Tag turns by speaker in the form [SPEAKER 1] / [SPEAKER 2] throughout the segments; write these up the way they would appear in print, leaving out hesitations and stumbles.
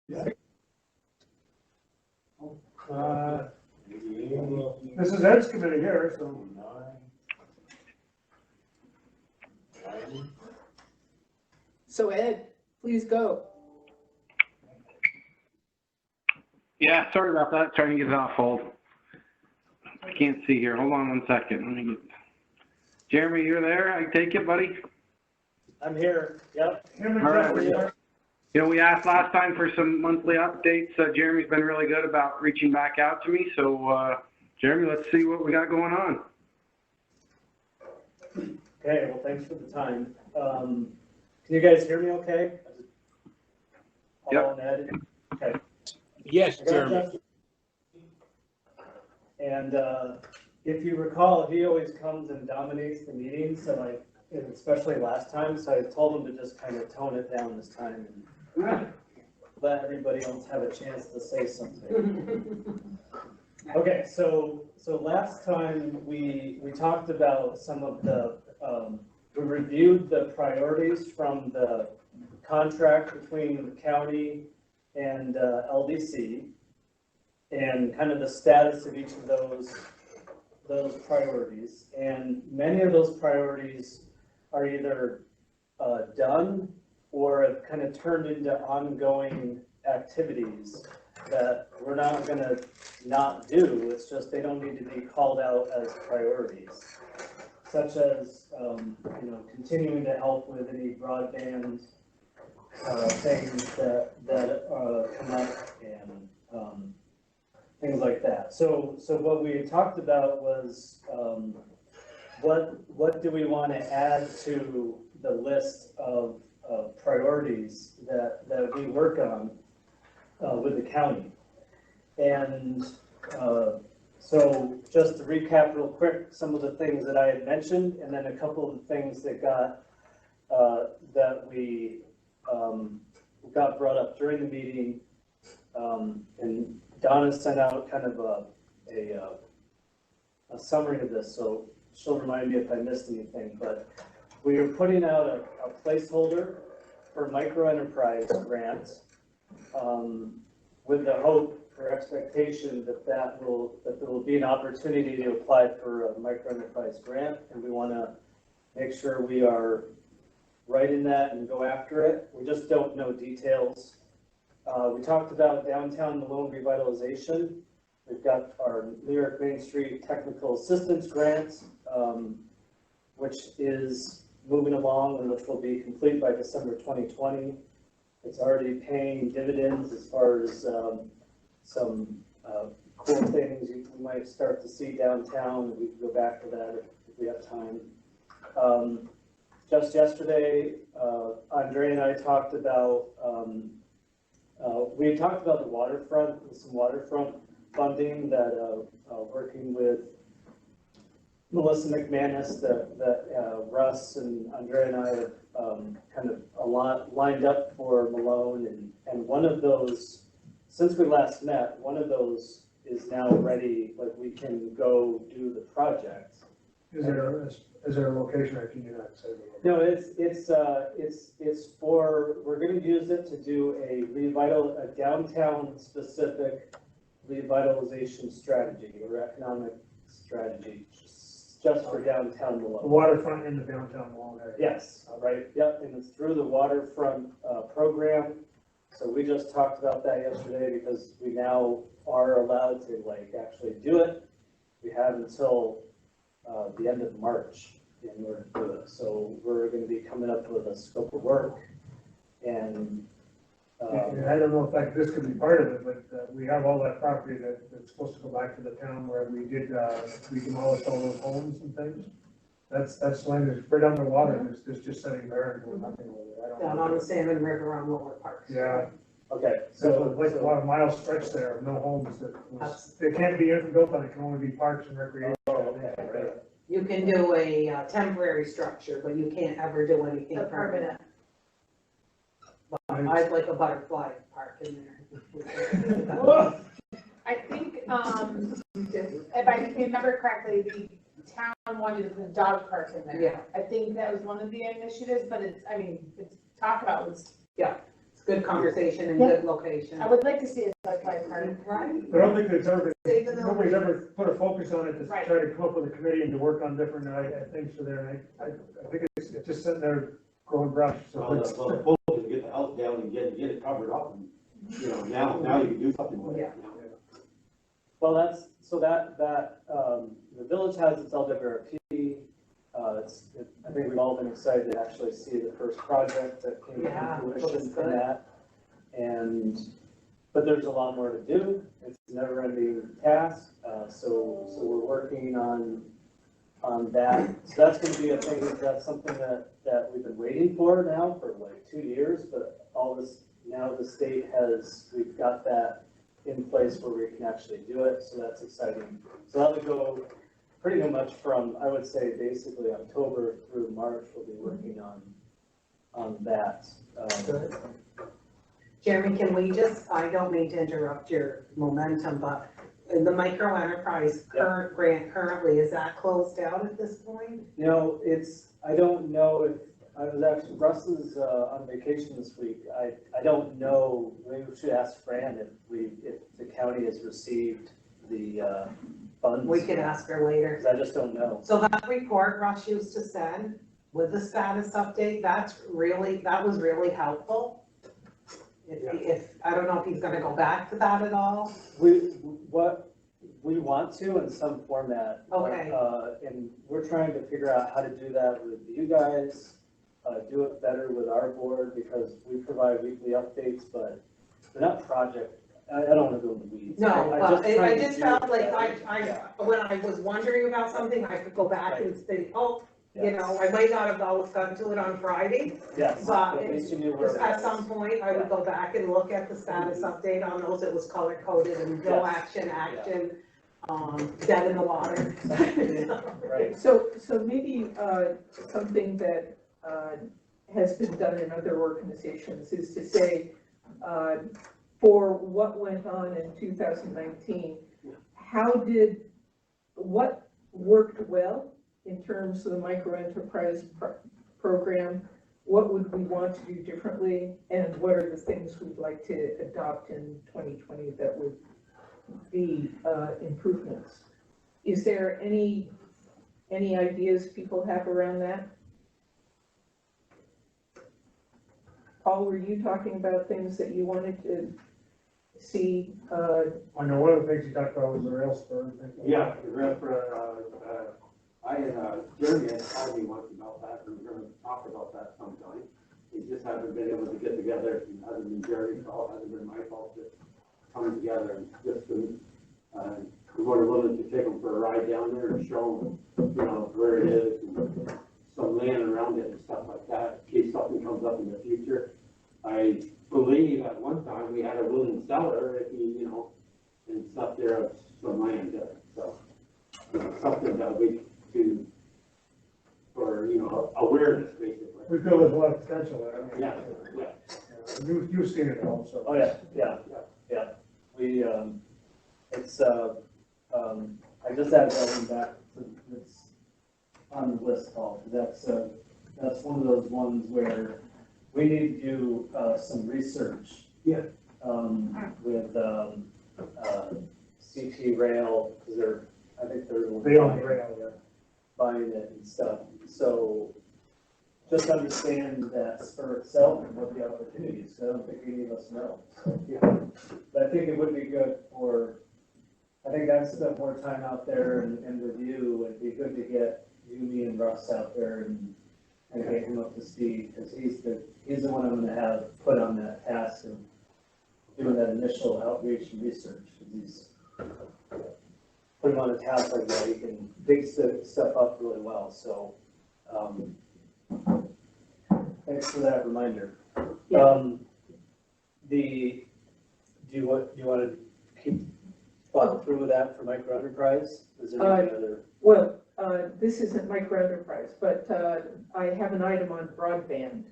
[SPEAKER 1] This is Ed's committee here, so.
[SPEAKER 2] So Ed, please go.
[SPEAKER 3] Yeah, sorry about that. Trying to get it off hold. I can't see here. Hold on one second. Let me get... Jeremy, you're there? I take it, buddy?
[SPEAKER 4] I'm here, yep.
[SPEAKER 3] All right. You know, we asked last time for some monthly updates. Jeremy's been really good about reaching back out to me. So, Jeremy, let's see what we got going on.
[SPEAKER 4] Okay, well, thanks for the time. Can you guys hear me okay?
[SPEAKER 3] Yep.
[SPEAKER 4] And Ed? Okay.
[SPEAKER 5] Yes, Jeremy.
[SPEAKER 4] And if you recall, he always comes and dominates the meeting, so like, especially last time, so I told him to just kind of tone it down this time and let everybody else have a chance to say something. Okay, so last time we talked about some of the, we reviewed the priorities from the contract between the county and LDC and kind of the status of each of those priorities. And many of those priorities are either done or have kind of turned into ongoing activities that we're not going to not do. It's just they don't need to be called out as priorities, such as you know, continuing to help with any broadband things that come up and things like that. So what we had talked about was what do we want to add to the list of priorities that we work on with the county. And so just to recap real quick, some of the things that I had mentioned, and then a couple of the things that got that we got brought up during the meeting. And Donna sent out kind of a summary of this, so she'll remind me if I missed anything. But we are putting out a placeholder for microenterprise grants with the hope or expectation that there will be an opportunity to apply for a microenterprise grant, and we want to make sure we are right in that and go after it. We just don't know details. We talked about downtown Malone revitalization. We've got our Lyric Main Street Technical Assistance Grant, which is moving along and which will be complete by December 2020. It's already paying dividends as far as some cool things you might start to see downtown. We can go back to that if we have time. Just yesterday, Andre and I talked about, we talked about the waterfront, some waterfront funding that working with Melissa McManus that Russ and Andre and I have kind of a lot lined up for Malone, and one of those, since we last met, one of those is now ready, like we can go do the project.
[SPEAKER 1] Is there a location, or can you not say?
[SPEAKER 4] No, it's for, we're going to use it to do a downtown specific revitalization strategy or economic strategy, just for downtown Malone.
[SPEAKER 1] The waterfront in the downtown Malone area.
[SPEAKER 4] Yes, right, yep, and it's through the waterfront program. So we just talked about that yesterday because we now are allowed to like actually do it. We have until the end of March in order to do it. So we're going to be coming up with a scope of work, and
[SPEAKER 1] And I don't know if this could be part of it, but we have all that property that's supposed to go back to the town where we demolished all those homes and things. That's land that's right under water, and it's just sitting there and doing nothing with it. I don't
[SPEAKER 2] Down
[SPEAKER 1] know.
[SPEAKER 2] on the Salmon River on Lower Park.
[SPEAKER 1] Yeah,
[SPEAKER 4] okay,
[SPEAKER 1] so
[SPEAKER 4] so
[SPEAKER 1] like a lot of mile stretch there, of no homes it can't be anything built on, it can only be parks and recreation.
[SPEAKER 4] okay, right.
[SPEAKER 2] You can do a temporary structure, but you can't ever do anything permanent. I'd like a butterfly park in there.
[SPEAKER 6] I think, if I remember correctly, the town wanted to put a dog park in there.
[SPEAKER 2] Yeah.
[SPEAKER 6] I think that was one of the initiatives, but it's, I mean, it's talked about, it's
[SPEAKER 2] good conversation and good location.
[SPEAKER 6] I would like to see a Butterfly Park.
[SPEAKER 2] Right?
[SPEAKER 1] I don't think there's ever,
[SPEAKER 2] Saving the-
[SPEAKER 1] nobody's ever put a focus on it to
[SPEAKER 6] Right.
[SPEAKER 1] try to come up with a committee and to work on different things for there. And I think it's just sitting there growing brush, so
[SPEAKER 7] Well,
[SPEAKER 1] it's.
[SPEAKER 7] the goal is to get the house down and get it covered up, and, you know, now you can do something with it.
[SPEAKER 4] Well, the village has its LWRP. I think we've all been excited to actually see the first project that came
[SPEAKER 2] Yeah,
[SPEAKER 4] to
[SPEAKER 2] looks
[SPEAKER 4] fruition from
[SPEAKER 2] good.
[SPEAKER 4] that. But there's a lot more to do. It's a never-ending task, so we're working on that. So that's gonna be a thing, that's something that we've been waiting for now for like 2 years, but now the state we've got that in place where we can actually do it, so that's exciting. So that would go pretty much from, I would say, basically October through March, we'll be working on that.
[SPEAKER 2] Jeremy, can we just, I don't mean to interrupt your momentum, but the micro enterprise current grant currently, is that closed out at this point?
[SPEAKER 4] You know, I don't know if, Russ is on vacation this week. I don't know, maybe we should ask Fran if the county has received the funds.
[SPEAKER 2] We can ask her later.
[SPEAKER 4] 'Cause I just don't know.
[SPEAKER 2] So that report Russ used to send with the status update, that was really helpful. If, I don't know if he's gonna go back to that at all.
[SPEAKER 4] We want to in some format.
[SPEAKER 2] Okay.
[SPEAKER 4] And we're trying to figure out how to do that with you guys, do it better with our board, because we provide weekly updates, but they're not project, I don't wanna go in the weeds.
[SPEAKER 2] No,
[SPEAKER 4] I'm
[SPEAKER 2] but
[SPEAKER 4] trying
[SPEAKER 2] I
[SPEAKER 4] to
[SPEAKER 2] just
[SPEAKER 4] do
[SPEAKER 2] felt
[SPEAKER 4] it
[SPEAKER 2] like
[SPEAKER 4] better.
[SPEAKER 2] when I was wondering about something, I could go back and think, oh, you
[SPEAKER 4] Yes.
[SPEAKER 2] know, I might not have always gotten to it on Friday.
[SPEAKER 4] Yes,
[SPEAKER 2] but
[SPEAKER 4] at least you knew where
[SPEAKER 2] Just
[SPEAKER 4] it
[SPEAKER 2] at
[SPEAKER 4] was.
[SPEAKER 2] some point, I would go back and look at the status update on those, it was color coded and no
[SPEAKER 4] Yes.
[SPEAKER 2] action, dead in the water.
[SPEAKER 4] Right.
[SPEAKER 8] So maybe something that has been done in other organizations is to say, for what went on in 2019, what worked well in terms of the microenterprise program? What would we want to do differently? And what are the things we'd like to adopt in 2020 that would be improvements? Is there any ideas people have around that? Paul, were you talking about things that you wanted to see?
[SPEAKER 1] I know one of the things you talked about was the rail spur.
[SPEAKER 7] Yeah, the rest, I and Jeremy had called me once about that, and we're gonna talk about that sometime. We just haven't been able to get together, it hasn't been Jeremy's fault, hasn't been my fault, just coming together and just been, we're willing to take them for a ride down there and show them, you know, where it is, and some land around it and stuff like that, in case something comes up in the future. I believe at one time we had a willing seller, if you know, and stuff there of some land there, so. Something that we do for, you know, awareness, basically.
[SPEAKER 1] We feel there's a lot of potential there. I mean,
[SPEAKER 7] Yeah,
[SPEAKER 1] You've seen it all, so.
[SPEAKER 4] Oh, yeah. We, it's, I just added that one back, it's on the list, Paul, because that's one of those ones where we need to do, some research.
[SPEAKER 1] Yeah.
[SPEAKER 4] With, CT Rail, because I think they're the ones
[SPEAKER 1] They own the rail, yeah.
[SPEAKER 4] buying it and stuff, so just understand that spur itself and what the opportunity is, 'cause I don't think any of us know. So, but I think it would be good I think I've spent more time out there and with you, it'd be good to get you, me, and Russ out there and get him up to speed, because he's the one I'm gonna have put on that task of doing that initial outreach and research, because he's put him on a task like that, he can dig stuff up really well, so, thanks for that reminder.
[SPEAKER 8] Yeah.
[SPEAKER 4] Do you want to keep following through with that for micro enterprise? Is there any other?
[SPEAKER 8] Well, this isn't microenterprise, but I have an item on broadband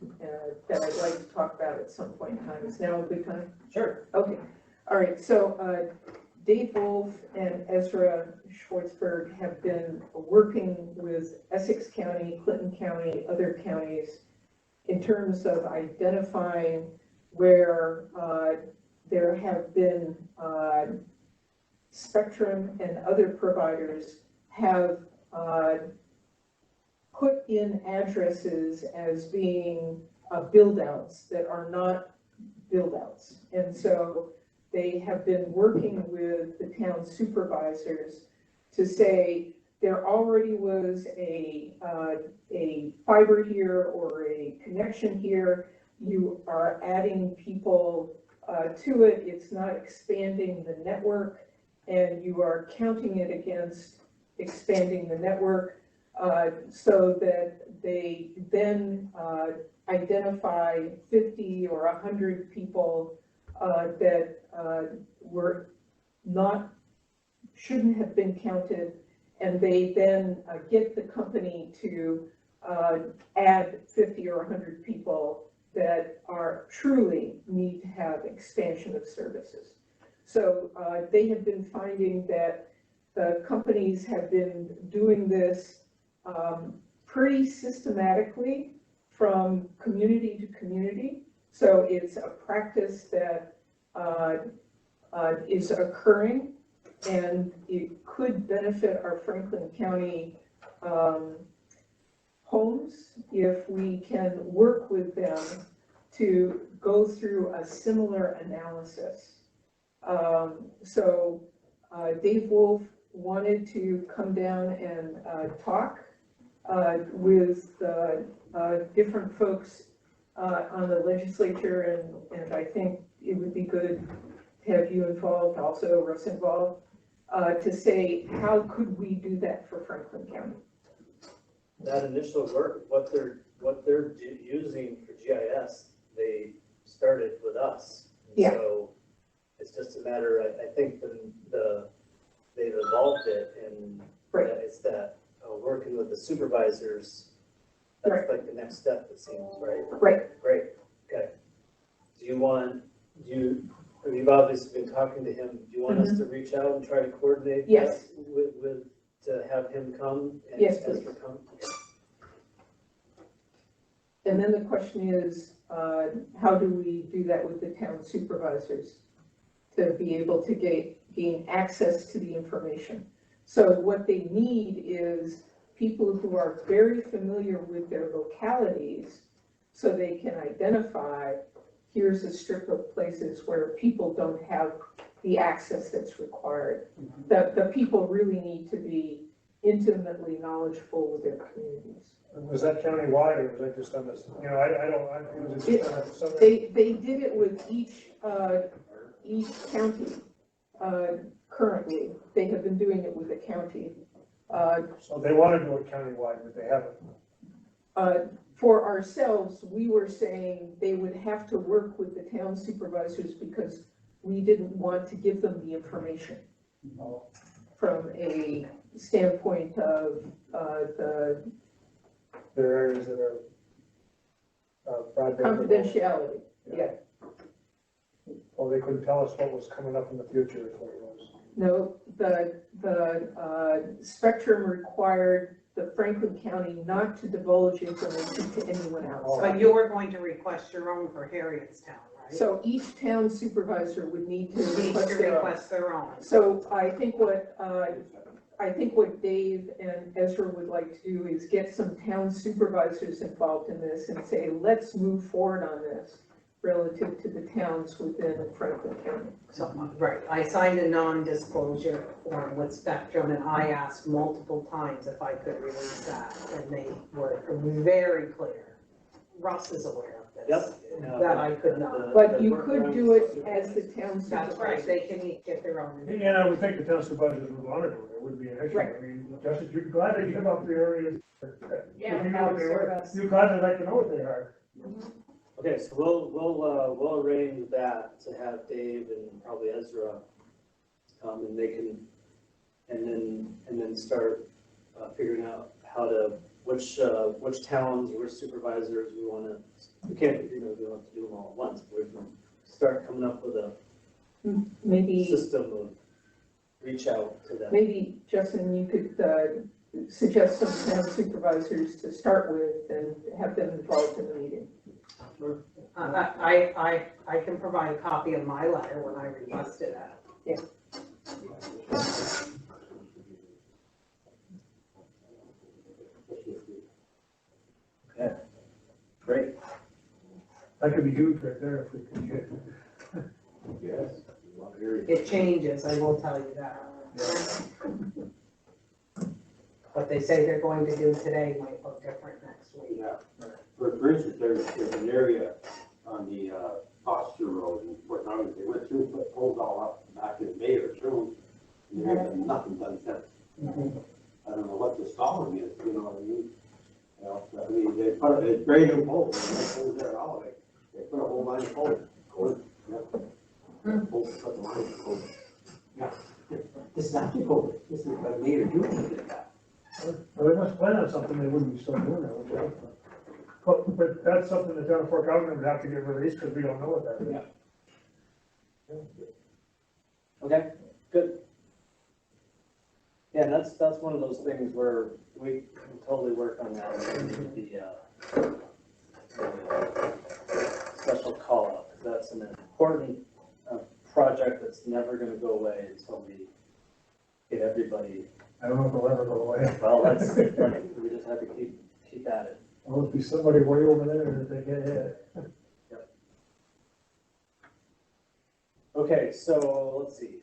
[SPEAKER 8] that I'd like to talk about at some point in time. Is now a good time?
[SPEAKER 4] Sure.
[SPEAKER 8] Okay, all right, so Dave Wolf and Ezra Schwartzberg have been working with Essex County, Clinton County, other counties in terms of identifying where there have been Spectrum and other providers have put in addresses as being build-outs that are not build-outs. And so they have been working with the town supervisors to say, there already was a fiber here or a connection here. You are adding people to it. It's not expanding the network, and you are counting it against expanding the network, so that they then identify 50 or 100 people that shouldn't have been counted, and they then get the company to add 50 or 100 people that are truly need to have expansion of services. So they have been finding that the companies have been doing this pretty systematically from community to community. So it's a practice that is occurring, and it could benefit our Franklin County homes if we can work with them to go through a similar analysis. So Dave Wolf wanted to come down and talk with different folks on the legislature, and I think it would be good to have you involved, also Russ involved, to say, how could we do that for Franklin County?
[SPEAKER 4] That initial work, what they're using for GIS, they started with us.
[SPEAKER 8] Yeah.
[SPEAKER 4] So it's just a matter, I think they've evolved it, and
[SPEAKER 8] Right.
[SPEAKER 4] it's that working with the supervisors, that's
[SPEAKER 8] Right.
[SPEAKER 4] like the next step, it seems, right?
[SPEAKER 8] Right.
[SPEAKER 4] Great, okay. You've obviously been talking to him, do you want us to reach out and try to coordinate that
[SPEAKER 8] Yes.
[SPEAKER 4] with, to have him come? And
[SPEAKER 8] Yes,
[SPEAKER 4] Ezra
[SPEAKER 8] please.
[SPEAKER 4] come?
[SPEAKER 8] And then the question is, how do we do that with the town supervisors to be able to gain access to the information? So what they need is people who are very familiar with their localities, so they can identify, here's a strip of places where people don't have the access that's required. The people really need to be intimately knowledgeable with their communities.
[SPEAKER 1] Was that countywide, or was that just on this, was it just on the southern?
[SPEAKER 8] They did it with each county, currently. They have been doing it with the county.
[SPEAKER 1] So they want to do it countywide, but they haven't.
[SPEAKER 8] For ourselves, we were saying they would have to work with the town supervisors because we didn't want to give them the information from a standpoint of
[SPEAKER 1] There are areas that are broadband.
[SPEAKER 8] confidentiality. Yeah,
[SPEAKER 1] Well, they couldn't tell us what was coming up in the future, is what it was.
[SPEAKER 8] no, the Spectrum required the Franklin County not to divulge information to anyone else.
[SPEAKER 2] But you were going to request your own for Harrietstown, right?
[SPEAKER 8] So each town supervisor would need to
[SPEAKER 2] Needs
[SPEAKER 8] request
[SPEAKER 2] to
[SPEAKER 8] their own.
[SPEAKER 2] request their own.
[SPEAKER 8] So I think what Dave and Ezra would like to do is get some town supervisors involved in this and say, let's move forward on this relative to the towns within Franklin County.
[SPEAKER 2] So, right, I signed a non-disclosure form with Spectrum, and I asked multiple times if I could release that, and they were very clear. Russ is aware of this.
[SPEAKER 4] Yep.
[SPEAKER 2] That I could not.
[SPEAKER 8] But you could do it as the town supervisor.
[SPEAKER 2] That's right, they can get their own.
[SPEAKER 1] And I would think the town supervisors would want to do it, it wouldn't be an issue.
[SPEAKER 8] Right.
[SPEAKER 1] I mean, Justice, you're glad they give up the areas.
[SPEAKER 6] Yeah,
[SPEAKER 1] You know
[SPEAKER 6] how
[SPEAKER 1] what they
[SPEAKER 6] to
[SPEAKER 1] were.
[SPEAKER 6] serve us.
[SPEAKER 1] You're glad they'd like to know what they are.
[SPEAKER 4] Okay, so we'll arrange that to have Dave and probably Ezra come, and they can, and then start figuring out how to, which towns, which supervisors we want to, we can't, we don't have to do them all at once, but we can start coming up with a
[SPEAKER 8] Maybe,
[SPEAKER 4] system of reach out to them.
[SPEAKER 8] maybe Justin, you could suggest some town supervisors to start with and have them involved in the meeting.
[SPEAKER 2] I can provide a copy of my letter when I requested it.
[SPEAKER 4] Great.
[SPEAKER 1] That could be huge right there if we could get.
[SPEAKER 7] Yes. A lot of areas.
[SPEAKER 2] It changes, I will tell you that. What they say they're going to do today might look different next week.
[SPEAKER 7] Yeah, for instance, there's an area on the, Foster Road in Fort Knox, they went through, put poles all up back in May or June, and there's been nothing done since. I don't know what the stalling is, you know what I mean? You know, so, I mean, they put a brand new pole, there's no poles there at all, they put a whole line of poles, cord, yep. Poles, put the line of poles. Yeah, this is not your pole, this is about May or June they did that.
[SPEAKER 1] Well, they must plan on something, they wouldn't be still doing that, would they? But that's something the town of Fort Calhoun would have to get released, because we don't know what that is.
[SPEAKER 4] Okay, good. Yeah, that's one of those things where we can totally work on that, the special call out, because that's an important project that's never gonna go away until we get everybody,
[SPEAKER 1] I don't know if it'll ever go away.
[SPEAKER 4] well, that's, right, we just have to keep at it.
[SPEAKER 1] Well, it'll be somebody way over there that they get hit.
[SPEAKER 4] Okay, so let's see.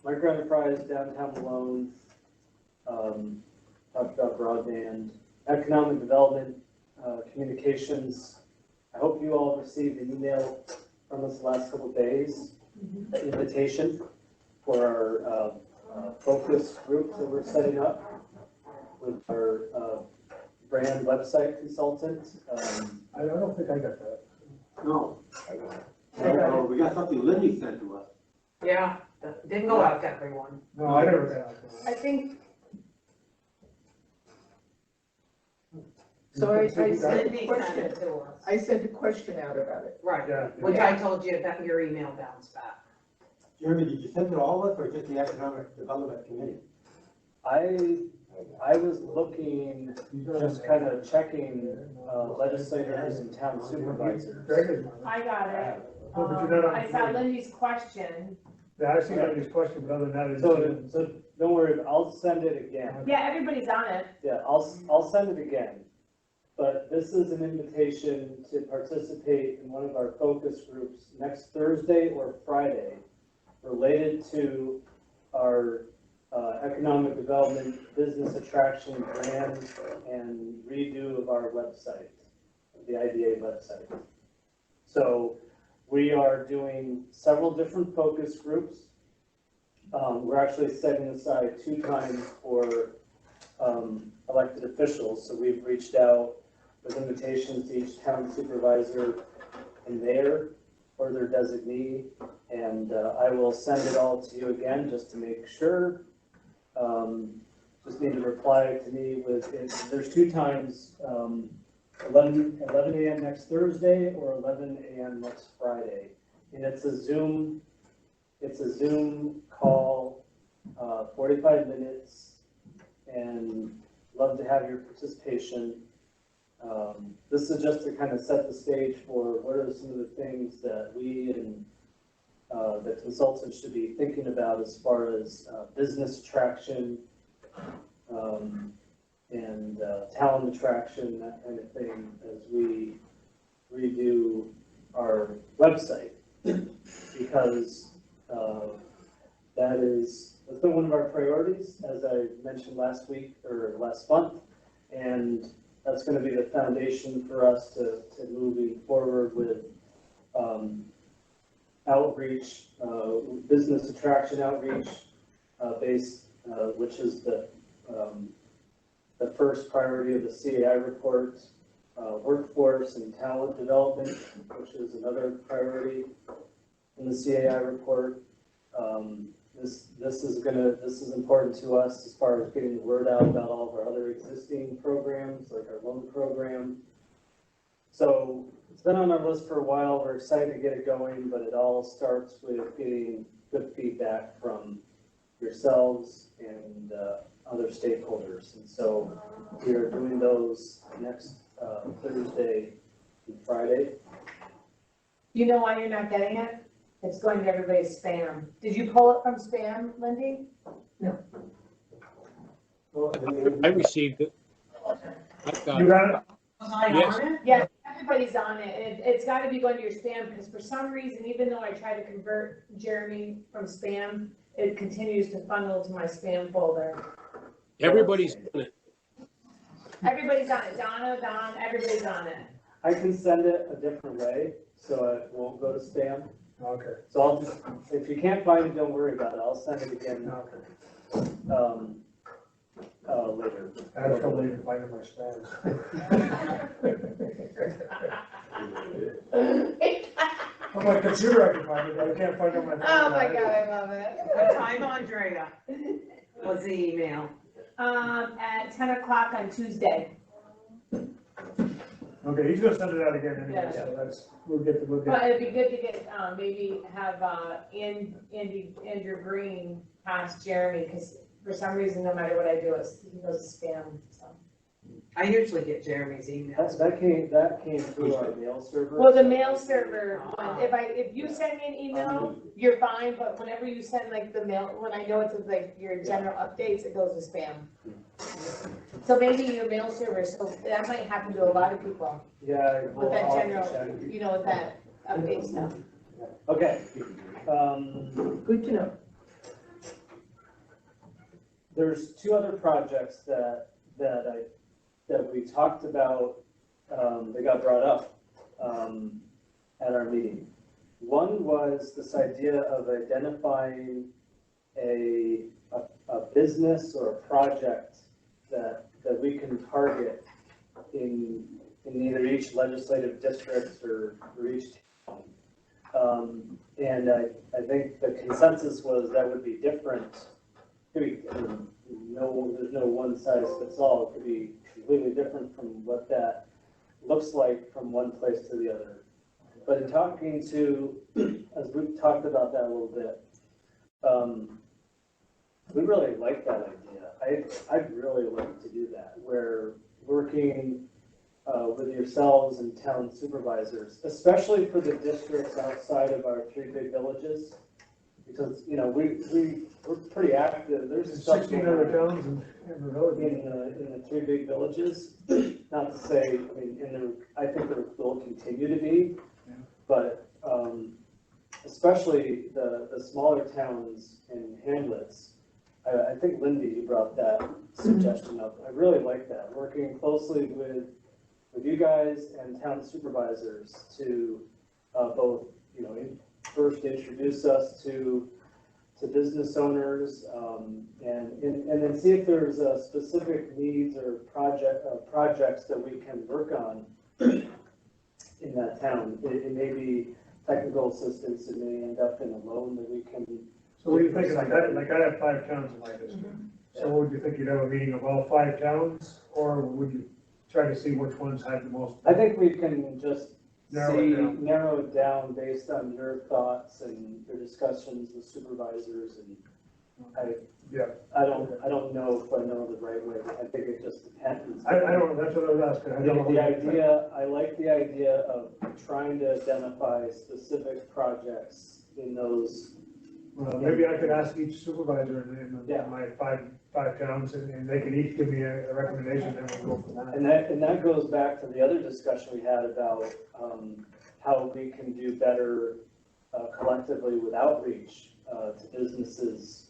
[SPEAKER 4] Micro enterprise, downtown Malone, talked about broadband, economic development, communications. I hope you all received an email from us the last couple of days, the invitation for our focus group that we're setting up with our brand website consultant.
[SPEAKER 1] I don't think I got that.
[SPEAKER 7] No. No, we got something Lindy sent to us.
[SPEAKER 2] Yeah, that didn't go out to everyone.
[SPEAKER 1] No, I never got
[SPEAKER 6] I
[SPEAKER 1] that.
[SPEAKER 6] think,
[SPEAKER 8] So I
[SPEAKER 2] Cindy
[SPEAKER 8] sent a
[SPEAKER 2] sent it
[SPEAKER 8] question,
[SPEAKER 2] to us.
[SPEAKER 8] I sent a question out about it.
[SPEAKER 2] Right,
[SPEAKER 1] Yeah.
[SPEAKER 2] which I told you that your email bounced back.
[SPEAKER 7] Jeremy, did you send it to all of us or just the Economic Development Committee?
[SPEAKER 4] I was looking, just kind of checking legislators and town supervisors.
[SPEAKER 1] Greg is mine.
[SPEAKER 6] I got it.
[SPEAKER 1] Oh, but you're not on
[SPEAKER 6] I saw
[SPEAKER 1] the-
[SPEAKER 6] Lindy's question.
[SPEAKER 1] Yeah, I see Lindy's question, but other than that, it's.
[SPEAKER 4] So don't worry, I'll send it again.
[SPEAKER 6] Yeah, everybody's on it.
[SPEAKER 4] Yeah, I'll send it again. But this is an invitation to participate in one of our focus groups next Thursday or Friday related to our economic development, business attraction, brand, and redo of our website, the IDA website. So we are doing several different focus groups. We're actually setting aside 2 times for elected officials. So we've reached out with invitations to each town supervisor and mayor or their designee. And I will send it all to you again just to make sure. Just need to reply to me with, there's 2 times, 11 a.m. next Thursday or 11 a.m. next Friday. And it's a Zoom call, 45 minutes, and love to have your participation. This is just to kind of set the stage for what are some of the things that we and the consultants should be thinking about as far as business attraction and talent attraction, that kind of thing, as we redo our website. Because that's been one of our priorities, as I mentioned last week or last month. And that's going to be the foundation for us to moving forward with outreach, business attraction outreach based, which is the first priority of the CAI report, workforce and talent development, which is another priority in the CAI report. This is important to us as far as getting the word out about all of our other existing programs, like our loan program. So it's been on our list for a while. We're excited to get it going, but it all starts with getting good feedback from yourselves and other stakeholders. And so we are doing those next Thursday and Friday.
[SPEAKER 6] You know why you're not getting it? It's going to everybody's spam. Did you pull it from spam, Lindy?
[SPEAKER 1] Well,
[SPEAKER 5] I received it. I've got
[SPEAKER 1] You
[SPEAKER 5] it.
[SPEAKER 1] got it?
[SPEAKER 2] Was I
[SPEAKER 5] Yes.
[SPEAKER 2] on it?
[SPEAKER 6] Yes, everybody's on it, and it's gotta be going to your spam, because for some reason, even though I try to convert Jeremy from spam, it continues to funnel to my spam folder.
[SPEAKER 5] Everybody's done it.
[SPEAKER 6] Everybody's on it, Donna, Don, everybody's on it.
[SPEAKER 4] I can send it a different way, so it won't go to spam.
[SPEAKER 1] Okay,
[SPEAKER 4] So I'll just, if you can't find it, don't worry about it. I'll send it again, later.
[SPEAKER 1] I have trouble even finding my spams. On my computer I can find it, but I can't find it on my phone.
[SPEAKER 6] Oh my God, I love it.
[SPEAKER 2] What time, Andrea? Was the email?
[SPEAKER 6] At 10 o'clock on Tuesday,
[SPEAKER 1] Okay, he's gonna send it out again anyway,
[SPEAKER 6] Yeah.
[SPEAKER 1] so that's, we'll get.
[SPEAKER 6] but it'd be good to get, maybe have, Andrew Green pass Jeremy, because for some reason, no matter what I do, he goes to spam, so.
[SPEAKER 2] I usually get Jeremy's emails.
[SPEAKER 4] That came through our mail server.
[SPEAKER 6] Well, the mail server, if you send me an email, you're fine, but whenever you send like the mail, when I know it's like your general updates, it goes to spam. So maybe your mail server, so that might happen to a lot of people,
[SPEAKER 4] Yeah.
[SPEAKER 6] with that
[SPEAKER 4] I'll have to
[SPEAKER 6] general,
[SPEAKER 4] check.
[SPEAKER 6] with that update stuff.
[SPEAKER 4] Okay.
[SPEAKER 8] Good to know.
[SPEAKER 4] There's two other projects that we talked about, that got brought up, at our meeting. One was this idea of identifying a business or a project that we can target in either each legislative district or each town. And I think the consensus was that would be different. There's no one size fits all. It could be completely different from what that looks like from one place to the other. But in talking to, as we've talked about that a little bit, we really like that idea. I'd really like to do that, where working with yourselves and town supervisors, especially for the districts outside of our three big villages, because, we're pretty active. There's stuff
[SPEAKER 1] 16
[SPEAKER 4] going
[SPEAKER 1] other
[SPEAKER 4] on
[SPEAKER 1] towns in the village.
[SPEAKER 4] in the three big villages. Not to say, I think there will continue to be, but especially the smaller towns and hamlets. I think Lindy, you brought that suggestion up. I really like that, working closely with you guys and town supervisors to both, first introduce us to business owners, and then see if there's specific needs or projects that we can work on in that town. It may be technical assistance, it may end up in a loan that we can.
[SPEAKER 1] So what do you think, like I have 5 towns in my district, so would you think you'd have a meeting of all 5 towns, or would you try to see which ones have the most?
[SPEAKER 4] I think we can just
[SPEAKER 1] Narrow
[SPEAKER 4] narrow it down based on your thoughts and your discussions with supervisors, and I don't know if I know the right way. I think it just depends.
[SPEAKER 1] I don't, that's what I was asking. I don't know.
[SPEAKER 4] I like the idea of trying to identify specific projects in those.
[SPEAKER 1] Well, maybe I could ask each supervisor
[SPEAKER 4] Yeah.
[SPEAKER 1] in my five towns, and they could each give me a recommendation, and we'll go from that.
[SPEAKER 4] And that goes back to the other discussion we had about how we can do better collectively with outreach to businesses.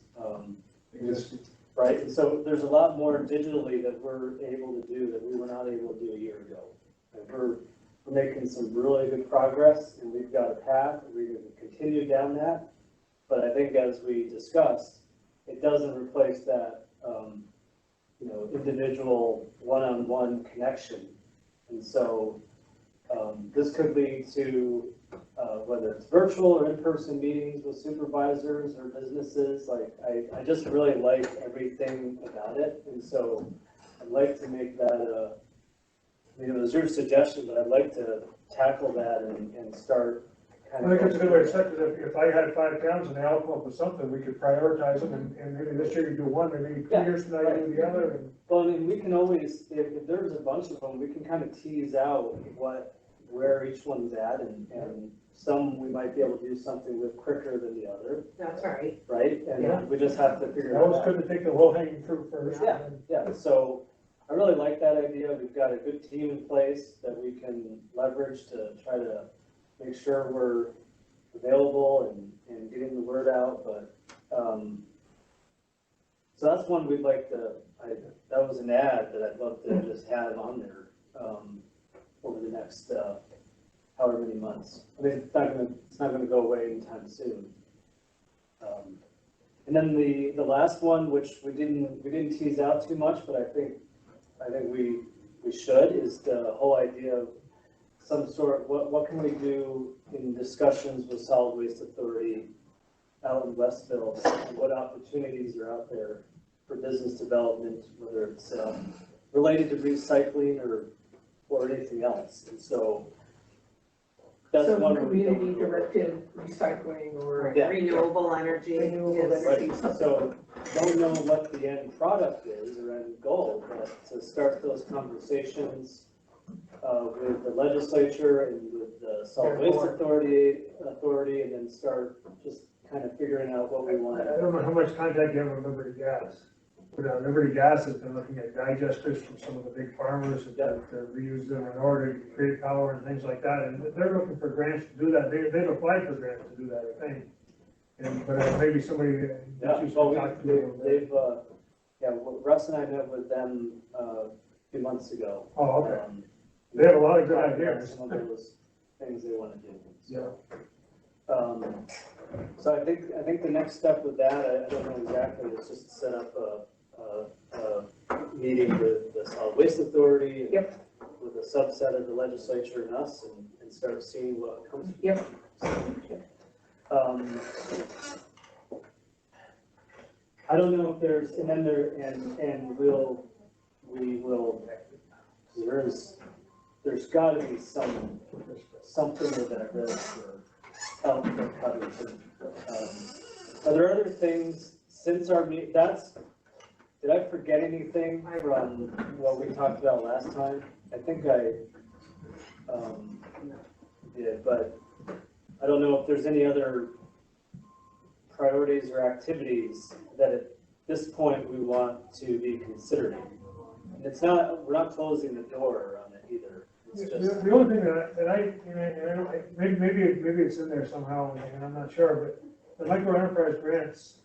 [SPEAKER 4] Right, and so there's a lot more digitally that we're able to do that we were not able to do a year ago. And we're making some really good progress, and we've got a path, we're going to continue down that. But I think, as we discussed, it doesn't replace that, individual one-on-one connection. And so this could lead to, whether it's virtual or in-person meetings with supervisors or businesses, like, I just really like everything about it. And so I'd like to make that it was your suggestion, but I'd like to tackle that and start
[SPEAKER 1] I think it's a good way to set it. If I had 5 towns and they all come up with something, we could prioritize them and maybe this year you do one, and maybe 2
[SPEAKER 4] Yeah,
[SPEAKER 1] years from now you do the other. And
[SPEAKER 4] Well, I mean, we can always, if there's a bunch of them, we can kind of tease out where each one's at, and some we might be able to do something with quicker than the other,
[SPEAKER 2] That's right.
[SPEAKER 4] right?
[SPEAKER 1] Yeah.
[SPEAKER 4] And we just have to figure it
[SPEAKER 1] Always
[SPEAKER 4] out.
[SPEAKER 1] good to take the low hanging fruit first.
[SPEAKER 4] Yeah. Yeah, so I really like that idea. We've got a good team in place that we can leverage to try to make sure we're available and getting the word out, but, so that's one we'd like to, that was an ad that I'd love to just have on there, over the next, however many months. I mean, it's not gonna go away anytime soon. And then the last one, which we didn't tease out too much, but I think we should, is the whole idea of some sort, what can we do in discussions with Solid Waste Authority out in Westville? And what opportunities are out there for business development, whether it's related to recycling or anything else? And so that's
[SPEAKER 8] Some
[SPEAKER 4] one where we don't
[SPEAKER 8] community directed recycling or
[SPEAKER 4] Yeah.
[SPEAKER 2] Renewable energy.
[SPEAKER 8] renewable
[SPEAKER 2] is-
[SPEAKER 8] energy.
[SPEAKER 4] Right, so don't know what the end product is or end goal, but to start those conversations with the legislature and with the Solid Waste Authority, and then start just kind of figuring out what we want.
[SPEAKER 1] I don't know how much contact you have with Liberty Gas. But Liberty Gas has been looking at digesters from some of the big farmers that reuse them in order to create power and things like that. And they're looking for grants to do that. They've applied for grants to do that, I think. But maybe somebody
[SPEAKER 4] Yeah,
[SPEAKER 1] that you
[SPEAKER 4] well,
[SPEAKER 1] should talk to.
[SPEAKER 4] they've, Russ and I met with them a few months ago.
[SPEAKER 1] Oh, okay. They have a lot of good
[SPEAKER 4] talking about
[SPEAKER 1] ideas.
[SPEAKER 4] Some of those things they want to do.
[SPEAKER 1] Yeah.
[SPEAKER 4] So I think the next step with that, I don't know exactly, is just to set up a meeting with the Solid Waste Authority. and
[SPEAKER 8] Yep.
[SPEAKER 4] With a subset of the legislature and us, and start seeing what comes.
[SPEAKER 8] Yep.
[SPEAKER 4] I don't know if there's, and then we will, there's gotta be something of that risk for outfit coverage. Are there other things since our meet, did I forget anything from what we talked about last time? I think I, did, but I don't know if there's any other priorities or activities that at this point we want to be considering. And it's not, we're not closing the door on it either. It's just,
[SPEAKER 1] The only thing maybe it's in there somehow, and I'm not sure, but the micro enterprise grants,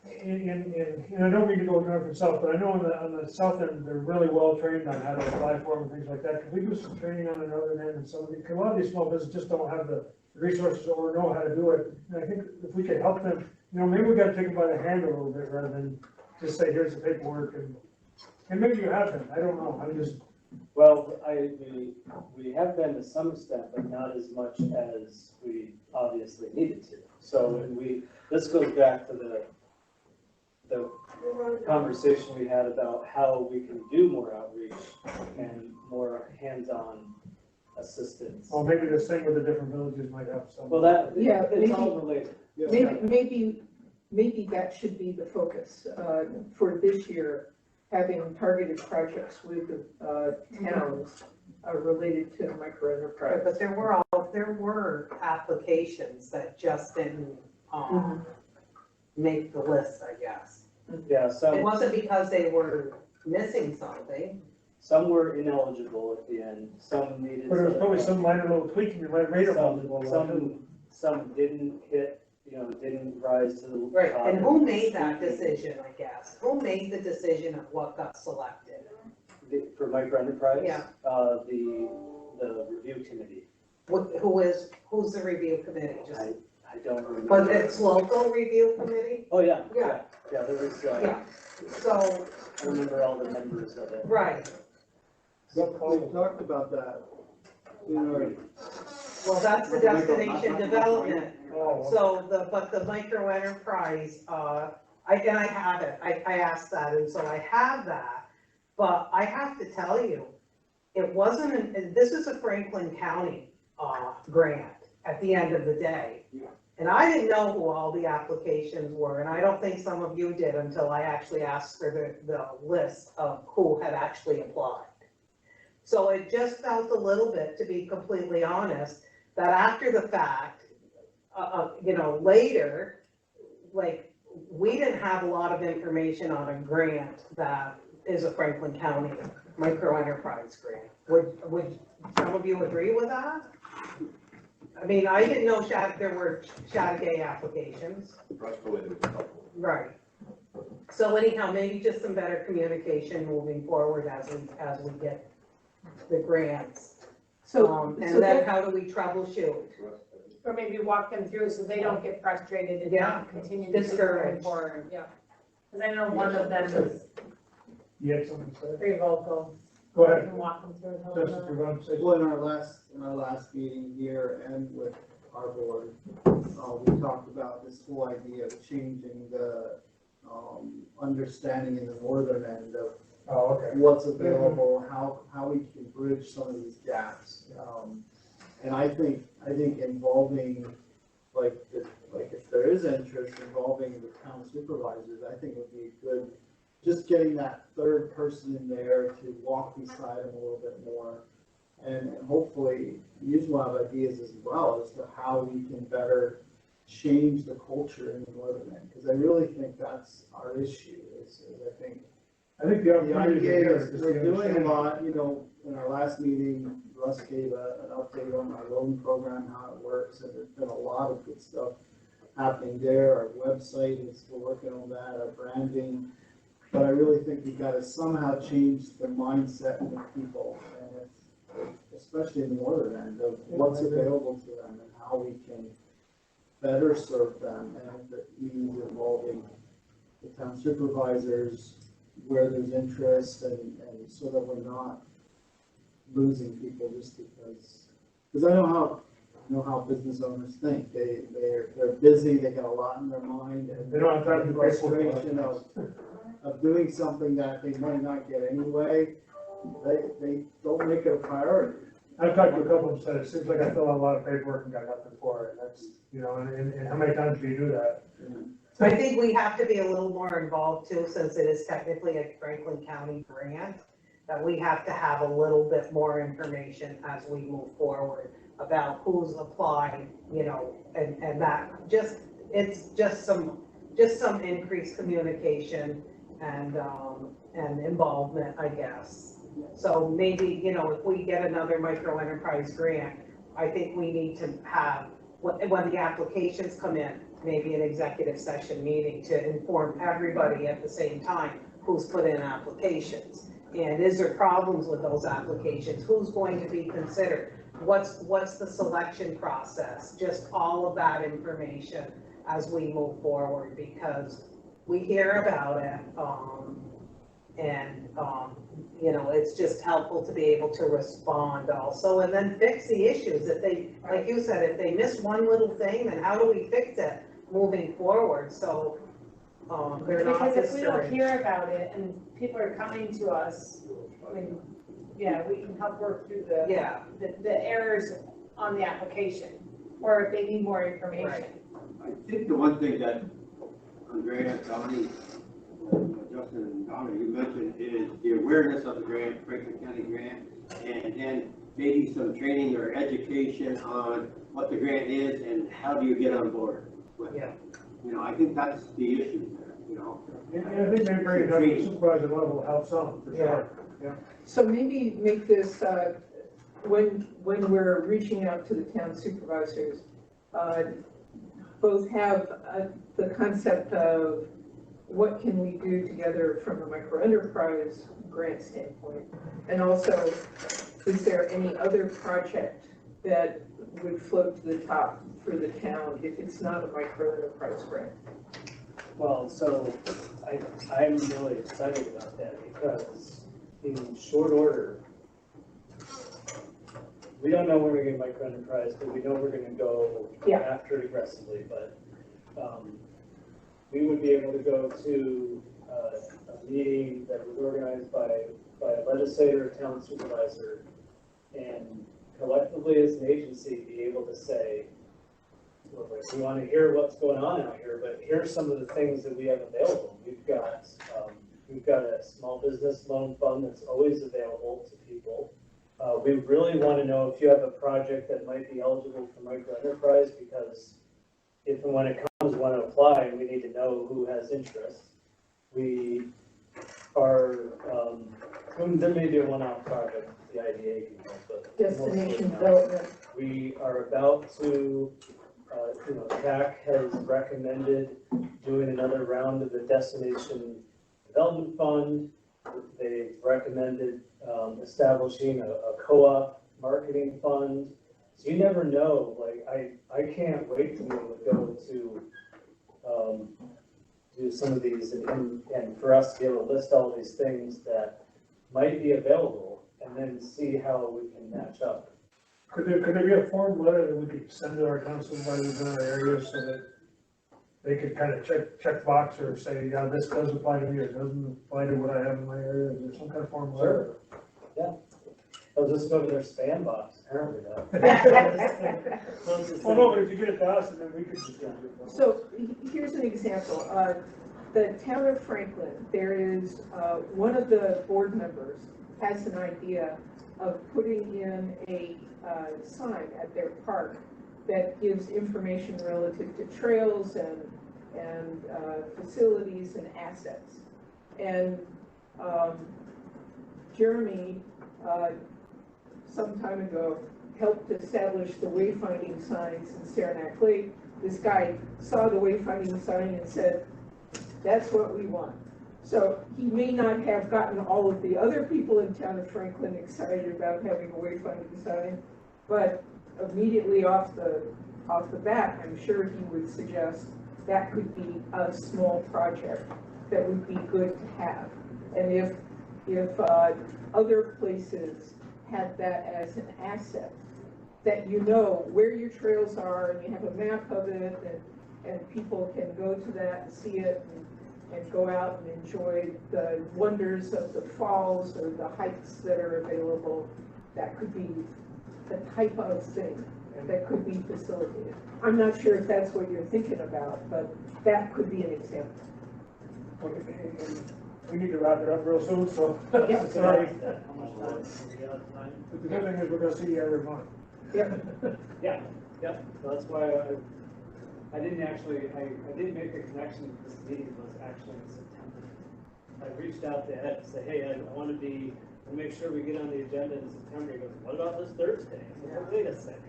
[SPEAKER 1] and I don't mean to go north and south, but I know on the south end, they're really well trained on how to apply for them and things like that. Could we do some training on the northern end and some of these, because a lot of these small businesses just don't have the resources or know how to do it. And I think if we could help them, maybe we gotta take them by the hand a little bit rather than just say, here's the paperwork, and maybe you have them, I don't know, I'm just.
[SPEAKER 4] well, we have been to some extent, but not as much as we obviously needed to. So this goes back to the conversation we had about how we can do more outreach and more hands-on assistance.
[SPEAKER 1] Well, maybe this thing with the different villages might have some.
[SPEAKER 4] Well,
[SPEAKER 8] Yeah,
[SPEAKER 4] it's all related.
[SPEAKER 8] Maybe that should be the focus, for this year, having targeted projects with the towns, related to microenterprise.
[SPEAKER 2] But there were applications that just didn't, make the list, I guess.
[SPEAKER 4] Yeah,
[SPEAKER 2] It wasn't because they were missing something.
[SPEAKER 4] some were ineligible at the end, some needed.
[SPEAKER 1] But there was probably some minor little tweaking that might rate them.
[SPEAKER 4] Some didn't hit, didn't rise to the top.
[SPEAKER 2] Right, and who made that decision, I guess? Who made the decision of what got selected?
[SPEAKER 4] For microenterprise?
[SPEAKER 2] Yeah.
[SPEAKER 4] The review committee.
[SPEAKER 2] Who's the review committee? Just,
[SPEAKER 4] I don't remember.
[SPEAKER 2] but it's local review committee?
[SPEAKER 4] Oh, yeah,
[SPEAKER 2] Yeah.
[SPEAKER 4] yeah, there was,
[SPEAKER 2] Yeah, so,
[SPEAKER 4] I remember all the members of it.
[SPEAKER 2] right,
[SPEAKER 7] We talked about that.
[SPEAKER 2] well, that's the destination development.
[SPEAKER 1] Oh,
[SPEAKER 2] So but the micro enterprise, I have it, I asked that, and so I have that. But I have to tell you, it wasn't, this is a Franklin County, grant. at the end of the day.
[SPEAKER 7] Yeah.
[SPEAKER 2] And I didn't know who all the applications were, and I don't think some of you did until I actually asked for the list of who had actually applied. So it just felt a little bit, to be completely honest, that after the fact, later, like, we didn't have a lot of information on a grant that is a Franklin County microenterprise grant. Would some of you agree with that? I mean, I didn't know there were Chattaday applications. Right. So anyhow, maybe just some better communication moving forward as we get the grants.
[SPEAKER 8] So,
[SPEAKER 2] And then how do we troubleshoot?
[SPEAKER 6] Or maybe walk them through so they don't get frustrated and
[SPEAKER 2] Yeah.
[SPEAKER 6] not continue to
[SPEAKER 2] Discouraged.
[SPEAKER 6] move forward, yeah. Cause I know one of them is
[SPEAKER 1] You had something to say?
[SPEAKER 6] pretty vocal.
[SPEAKER 1] Go
[SPEAKER 6] I
[SPEAKER 1] ahead,
[SPEAKER 6] can walk them through. and tell
[SPEAKER 1] Justice,
[SPEAKER 6] them
[SPEAKER 1] you're going to say.
[SPEAKER 9] Well, in our last meeting here and with our board, we talked about this whole idea of changing the, understanding in the northern end of
[SPEAKER 1] Oh, okay.
[SPEAKER 9] what's available, how we can bridge some of these gaps. And I think involving, if there is interest, involving the town supervisors, I think would be good. Just getting that third person in there to walk beside them a little bit more. And hopefully, you will have ideas as well as to how we can better change the culture in the northern end. Because I really think that's our issue, is I think
[SPEAKER 1] I think the
[SPEAKER 9] the
[SPEAKER 1] opportunity
[SPEAKER 9] idea
[SPEAKER 1] here
[SPEAKER 9] is
[SPEAKER 1] is just
[SPEAKER 9] we're
[SPEAKER 1] to
[SPEAKER 9] doing a
[SPEAKER 1] understand.
[SPEAKER 9] lot, in our last meeting, Russ gave an update on our loan program, how it works, and there's been a lot of good stuff happening there. Our website is, we're working on that, our branding. But I really think we've got to somehow change the mindset of the people, and especially in the northern end, of what's available to them and how we can better serve them, and that means involving the town supervisors where there's interest, and so that we're not losing people just because I know how business owners think. They're busy, they got a lot in their mind, and
[SPEAKER 1] They don't have time to do Facebook.
[SPEAKER 9] frustration of doing something that they might not get anyway, they don't make it a priority.
[SPEAKER 1] I've talked to a couple of them, said it seems like I fill out a lot of paperwork and got nothing for it. That's, and how many times do you do that?
[SPEAKER 2] I think we have to be a little more involved too, since it is technically a Franklin County grant, that we have to have a little bit more information as we move forward about who's applied, and that it's just some increased communication and involvement, I guess. So maybe, if we get another micro enterprise grant, I think we need to have, when the applications come in, maybe an executive session meeting to inform everybody at the same time who's put in applications. And is there problems with those applications? Who's going to be considered? What's the selection process? Just all of that information as we move forward, because we hear about it, it's just helpful to be able to respond also, and then fix the issues. If they, like you said, if they miss one little thing, then how do we fix it moving forward? So, they're not
[SPEAKER 6] Because if we don't
[SPEAKER 2] discouraged.
[SPEAKER 6] hear about it and people are coming to us, I mean, yeah, we can help work through
[SPEAKER 2] Yeah,
[SPEAKER 6] the errors on the application, or if they need more information.
[SPEAKER 2] Right.
[SPEAKER 7] I think the one thing that Andrea, Donnie, Justin and Donnie, you mentioned is the awareness of the grant, Franklin County grant, and then maybe some training or education on what the grant is and how do you get on board with it.
[SPEAKER 2] Yeah.
[SPEAKER 7] I think that's the issue there,
[SPEAKER 1] And I think maybe bringing it down to the supervisor level helps some, for sure.
[SPEAKER 8] So maybe make this, when we're reaching out to the town supervisors, both have the concept of what can we do together from a microenterprise grant standpoint? And also, is there any other project that would float to the top for the town if it's not a microenterprise grant?
[SPEAKER 4] Well, so I'm really excited about that because in short order, we don't know when we're gonna get microenterprise, but we know we're gonna go
[SPEAKER 8] Yeah.
[SPEAKER 4] after it aggressively, but we would be able to go to a meeting that was organized by a legislator, town supervisor, and collectively as an agency be able to say, like, we wanna hear what's going on out here, but here's some of the things that we have available. We've got a small business loan fund that's always available to people. We really wanna know if you have a project that might be eligible for micro enterprise, because if and when it comes, we wanna apply, we need to know who has interest. We are, there may be a one-off project, the IDA people, but.
[SPEAKER 8] Destination
[SPEAKER 4] mostly not.
[SPEAKER 8] development.
[SPEAKER 4] We are about to, TAC has recommended doing another round of the Destination Development Fund. They've recommended establishing a co-op marketing fund. So you never know, like, I can't wait to be able to go to do some of these and for us to be able to list all these things that might be available and then see how we can match up.
[SPEAKER 1] Could there be a form letter that we could send to our council supervisors in our area so that they could kind of check box or say, yeah, this does apply to me, or it doesn't apply to what I have in my area? Is there some kind of form letter?
[SPEAKER 4] They'll just go to their spam box, apparently though.
[SPEAKER 1] Well, no, but if you get it to us, and then we could just.
[SPEAKER 8] So here's an example. The town of Franklin, there is, one of the board members has an idea of putting in a sign at their park that gives information relative to trails and facilities and assets. And Jeremy, some time ago, helped establish the wayfinding signs in Saranac Lake. This guy saw the wayfinding sign and said, that's what we want. So he may not have gotten all of the other people in town of Franklin excited about having a wayfinding sign, but immediately off the bat, I'm sure he would suggest that could be a small project that would be good to have. And if other places had that as an asset, that you know where your trails are and you have a map of it, and people can go to that and see it and go out and enjoy the wonders of the falls or the hikes that are available, that could be the type of thing that could be facilitated. I'm not sure if that's what you're thinking about, but that could be an example.
[SPEAKER 1] Okay, and we need to wrap it up real soon, so.
[SPEAKER 8] Yeah.
[SPEAKER 1] Sorry.
[SPEAKER 4] How much time? We got time?
[SPEAKER 1] But the good thing is we're gonna see you every month.
[SPEAKER 4] Yeah, so that's why I didn't make the connection that this meeting was actually in September. I reached out to Ed to say, hey, I want to make sure we get on the agenda in September. He goes, what about this Thursday? I said, wait a second.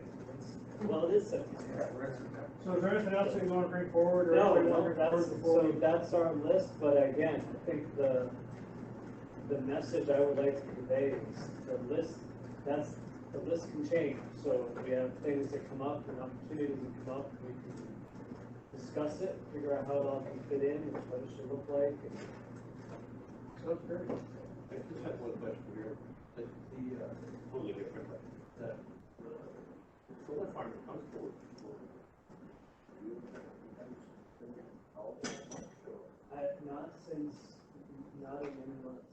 [SPEAKER 4] Well, it is September.
[SPEAKER 1] So is there anything else that you wanna bring forward, or?
[SPEAKER 4] No,
[SPEAKER 1] anything you wanna bring forward before we-
[SPEAKER 4] that's our list, but again, I think the message I would like to convey is the list can change. So if we have things that come up and opportunities that come up, we can discuss it, figure out how it all can fit in, and what it should look like.
[SPEAKER 1] Sounds great.
[SPEAKER 7] I just have one question here. Totally different, but solar farm comes forward.
[SPEAKER 4] Not in many months.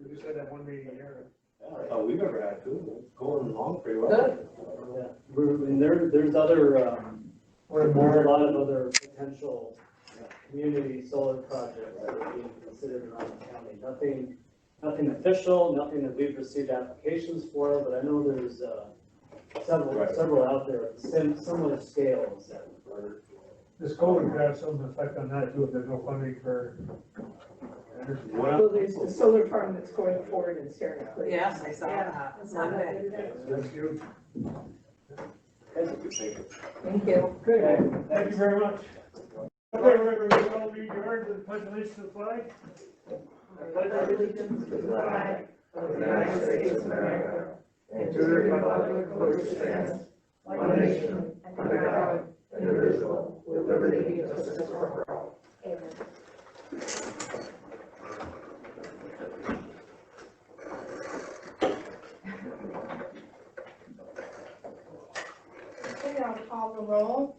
[SPEAKER 1] You just had that one meeting here.
[SPEAKER 7] That's all we've ever had too. It's going along pretty well.
[SPEAKER 4] Yeah, and there's other, there's a lot of other potential community solar projects that are being considered around the county. Nothing official, nothing that we've received applications for, but I know there's several out there of similar scales that are.
[SPEAKER 1] This COVID could have some effect on that too, if there's no funding for.
[SPEAKER 8] Well, there's the solar farm that's going forward in Saranac Lake.
[SPEAKER 2] Yes, I saw that. Sunday.
[SPEAKER 1] That's huge.
[SPEAKER 8] Thank you.
[SPEAKER 1] Good. Thank you very much. Okay, remember, we all be adjourned to the pledge allegiance to the flag.
[SPEAKER 8] I pledge allegiance to the flag of the United States of America and to the republic for which it stands, one nation, under God, indivisible, with liberty and justice for all. Amen.
[SPEAKER 10] Okay, I'll call the roll.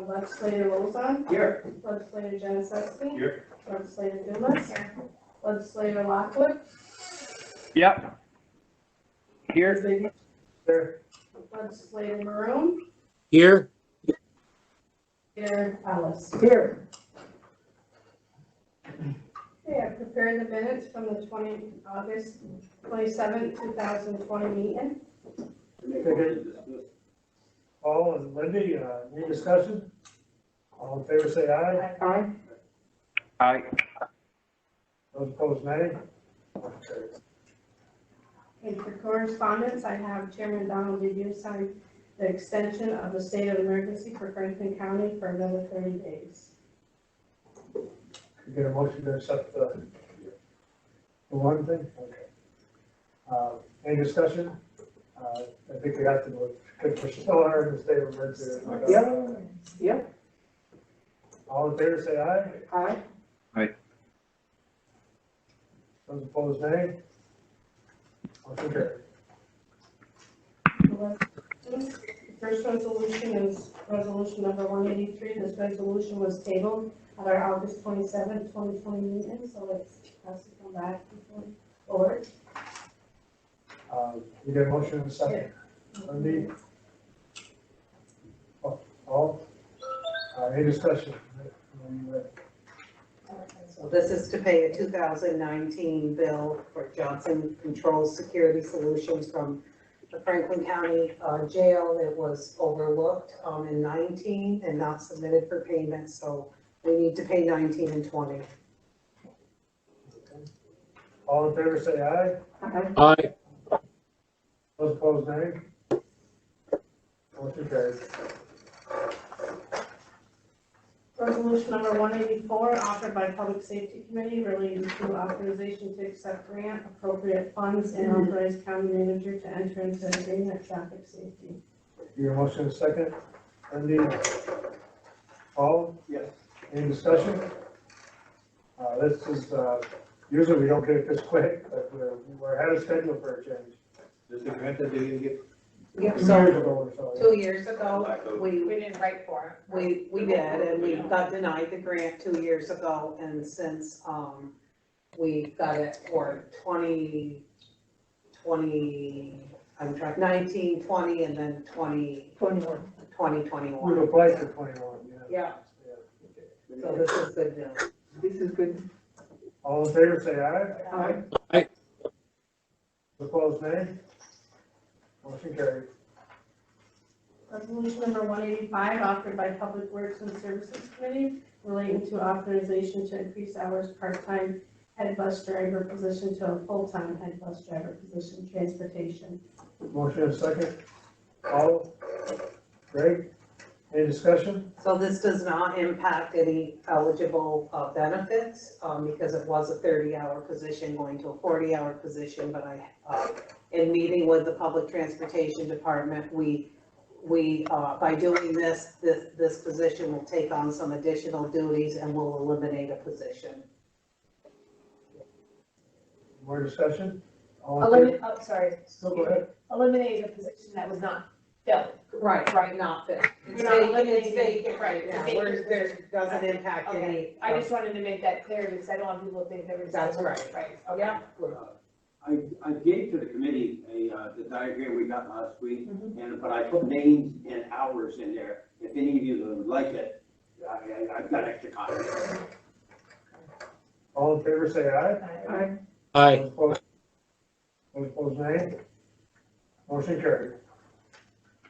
[SPEAKER 10] Legislator Lozon.
[SPEAKER 7] Here.
[SPEAKER 10] Legislator Janicki.
[SPEAKER 7] Here.
[SPEAKER 10] Legislator Dumas. Legislator Lockwood.
[SPEAKER 3] Yep. Here.
[SPEAKER 1] There.
[SPEAKER 10] Legislator Maroon.
[SPEAKER 5] Here,
[SPEAKER 10] Legislator Ellis.
[SPEAKER 8] Here.
[SPEAKER 10] Okay, I prepared the minutes from the August 27th, 2020 meeting.
[SPEAKER 1] Paul and Wendy, any discussion? All in favor, say aye.
[SPEAKER 8] Aye.
[SPEAKER 3] Aye.
[SPEAKER 1] Those opposed, nay. Motion carries.
[SPEAKER 10] And for correspondence, I have Chairman Donald DeVue sign the extension of the state of emergency for Franklin County for another 30 days.
[SPEAKER 1] Could you get a motion to accept the one thing? Okay. Any discussion? I think we have to, because we're still in the state of emergency.
[SPEAKER 8] Yep. Yep.
[SPEAKER 1] All in favor, say aye.
[SPEAKER 8] Aye.
[SPEAKER 1] Those opposed, nay. Motion carries.
[SPEAKER 10] The first resolution is resolution number 183. This resolution was tabled at our August 27th, 2020 meeting, so it has to come back before board.
[SPEAKER 1] You get a motion in a second. Wendy? Paul? Any discussion?
[SPEAKER 2] So this is to pay a 2019 bill for Johnson Controls Security Solutions from the Franklin County Jail that was overlooked in 19 and not submitted for payment, so we need to pay 19 and 20.
[SPEAKER 1] All in favor, say aye.
[SPEAKER 8] Aye.
[SPEAKER 5] Aye.
[SPEAKER 1] Those opposed, nay. Motion carries.
[SPEAKER 10] Resolution number 184, offered by Public Safety Committee relating to authorization to accept grant appropriate funds and authorize county manager to enter into agreement traffic safety.
[SPEAKER 1] Your motion in a second. Wendy? Paul?
[SPEAKER 7] Yes.
[SPEAKER 1] Any discussion? This is, usually we don't get it this quick, but we're ahead of schedule for a change.
[SPEAKER 7] This is the grant that they're gonna get.
[SPEAKER 2] Yep,
[SPEAKER 1] 2
[SPEAKER 2] so
[SPEAKER 1] years ago or so.
[SPEAKER 2] 2 years ago,
[SPEAKER 6] We didn't write for
[SPEAKER 2] we did, and we got denied the grant 2 years ago, and since, we got it for 19, 20, and then
[SPEAKER 8] 21.
[SPEAKER 2] 2021.
[SPEAKER 1] We've applied for 21,
[SPEAKER 2] Yeah, so this is good news.
[SPEAKER 8] This is good.
[SPEAKER 1] All in favor, say aye.
[SPEAKER 8] Aye.
[SPEAKER 1] Opposed, nay. Motion carried.
[SPEAKER 10] Resolution number 185, offered by Public Works and Services Committee relating to authorization to increase hours part-time head bus driver position to a full-time head bus driver position, transportation.
[SPEAKER 1] Motion in a second. Paul? Greg? Any discussion?
[SPEAKER 2] So this does not impact any eligible benefits, because it was a 30-hour position going to a 40-hour position, but in meeting with the Public Transportation Department, we by doing this position will take on some additional duties and will eliminate a position.
[SPEAKER 1] More discussion? All in favor? Go ahead.
[SPEAKER 6] Eliminating a position that was not filled.
[SPEAKER 2] Right, not fit. It's
[SPEAKER 6] You're not
[SPEAKER 2] vacant,
[SPEAKER 6] eliminating
[SPEAKER 2] it's vacant
[SPEAKER 6] right,
[SPEAKER 2] right
[SPEAKER 6] it's
[SPEAKER 2] now,
[SPEAKER 6] vacant
[SPEAKER 2] where there doesn't impact
[SPEAKER 6] Okay,
[SPEAKER 2] any.
[SPEAKER 6] I just wanted to make that clear because I don't want people to think there was.
[SPEAKER 2] That's right.
[SPEAKER 6] Right, okay.
[SPEAKER 2] Yeah.
[SPEAKER 7] I gave to the committee the diagram we got last week,
[SPEAKER 6] Mhm.
[SPEAKER 7] but I put names and hours in there. If any of you would like it, I've got extra copies.
[SPEAKER 1] All in favor, say aye.
[SPEAKER 8] Aye.
[SPEAKER 5] Aye.
[SPEAKER 1] Those opposed- those opposed, nay. Motion carried.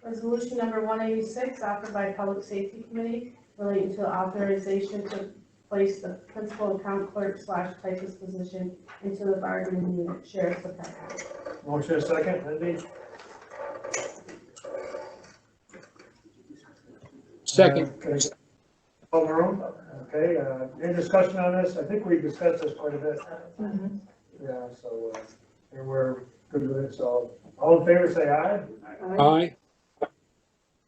[SPEAKER 10] Resolution number 186, offered by Public Safety Committee relating to authorization to place the principal account clerk / typist position into the bargaining unit sheriff's department.
[SPEAKER 1] Motion in a second. Wendy?
[SPEAKER 5] Second.
[SPEAKER 1] Call the roll. Okay, any discussion on this? I think we discussed this quite a bit.
[SPEAKER 8] Mhm.
[SPEAKER 1] Yeah, so, and we're good with it, so, all in favor, say aye.
[SPEAKER 5] Aye.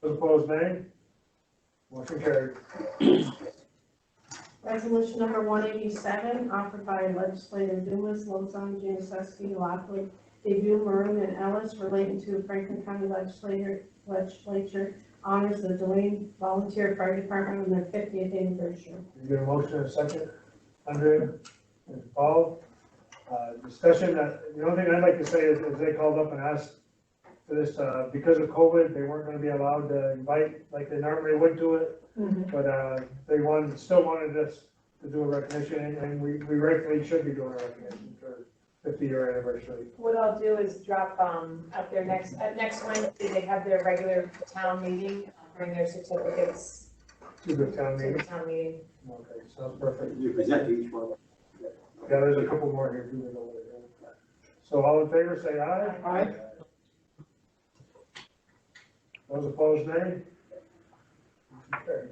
[SPEAKER 1] Those opposed, nay. Motion carried.
[SPEAKER 10] Resolution number 187, offered by Legislator Dumas, Lozon, Januszewski, Lockwood, DeVue, Maroon, and Ellis relating to Franklin County Legislature honors the Dwayne Volunteer Fire Department on their 50th anniversary.
[SPEAKER 1] You get a motion in a second. Andrea and Paul, discussion, the only thing I'd like to say is they called up and asked this, because of COVID, they weren't gonna be allowed to invite like they normally would to it. But, they still wanted us to do a recognition, and we rightfully should be doing a recognition for 50-year anniversary.
[SPEAKER 6] What I'll do is drop, at their next Wednesday, they have their regular town meeting, bring their certificates
[SPEAKER 1] To the town
[SPEAKER 6] to the
[SPEAKER 1] meeting.
[SPEAKER 6] town meeting.
[SPEAKER 1] Okay, sounds perfect.
[SPEAKER 7] You present to each one.
[SPEAKER 1] Yeah, there's a couple more here too. So all in favor, say aye.
[SPEAKER 8] Aye.
[SPEAKER 1] Those opposed, nay. Okay.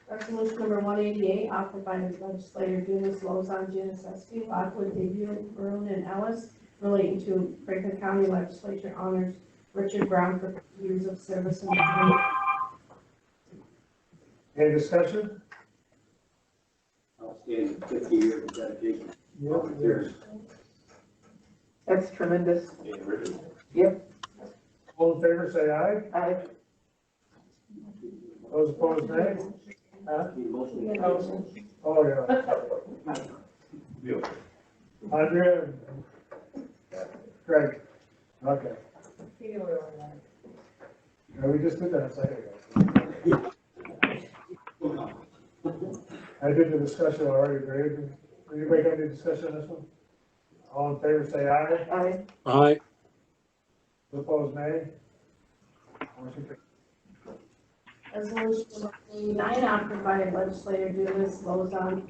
[SPEAKER 10] Resolution number 188, offered by legislator Dumas, Lozon, Januszewski, Lockwood, Debut, Maroon, and Ellis, relating to Franklin County Legislature honors Richard Brown for 50 years of service in the county.
[SPEAKER 1] Any discussion?
[SPEAKER 7] Outstanding, 50 years of dedication. Volunteers.
[SPEAKER 8] That's tremendous.
[SPEAKER 7] Yeah, really.
[SPEAKER 1] All in favor, say aye.
[SPEAKER 8] Aye.
[SPEAKER 1] Those opposed, nay. Huh?
[SPEAKER 7] Need a motion?
[SPEAKER 1] Oh, yeah. Andrea and Greg. Okay. Yeah, we just did that a second ago. I did the discussion already, Greg. Anybody got any discussion on this one? All in favor, say aye.
[SPEAKER 8] Aye.
[SPEAKER 5] Aye.
[SPEAKER 1] Those opposed, nay. Motion carries.
[SPEAKER 10] Resolution number 89, offered by legislator Dumas, Lozon,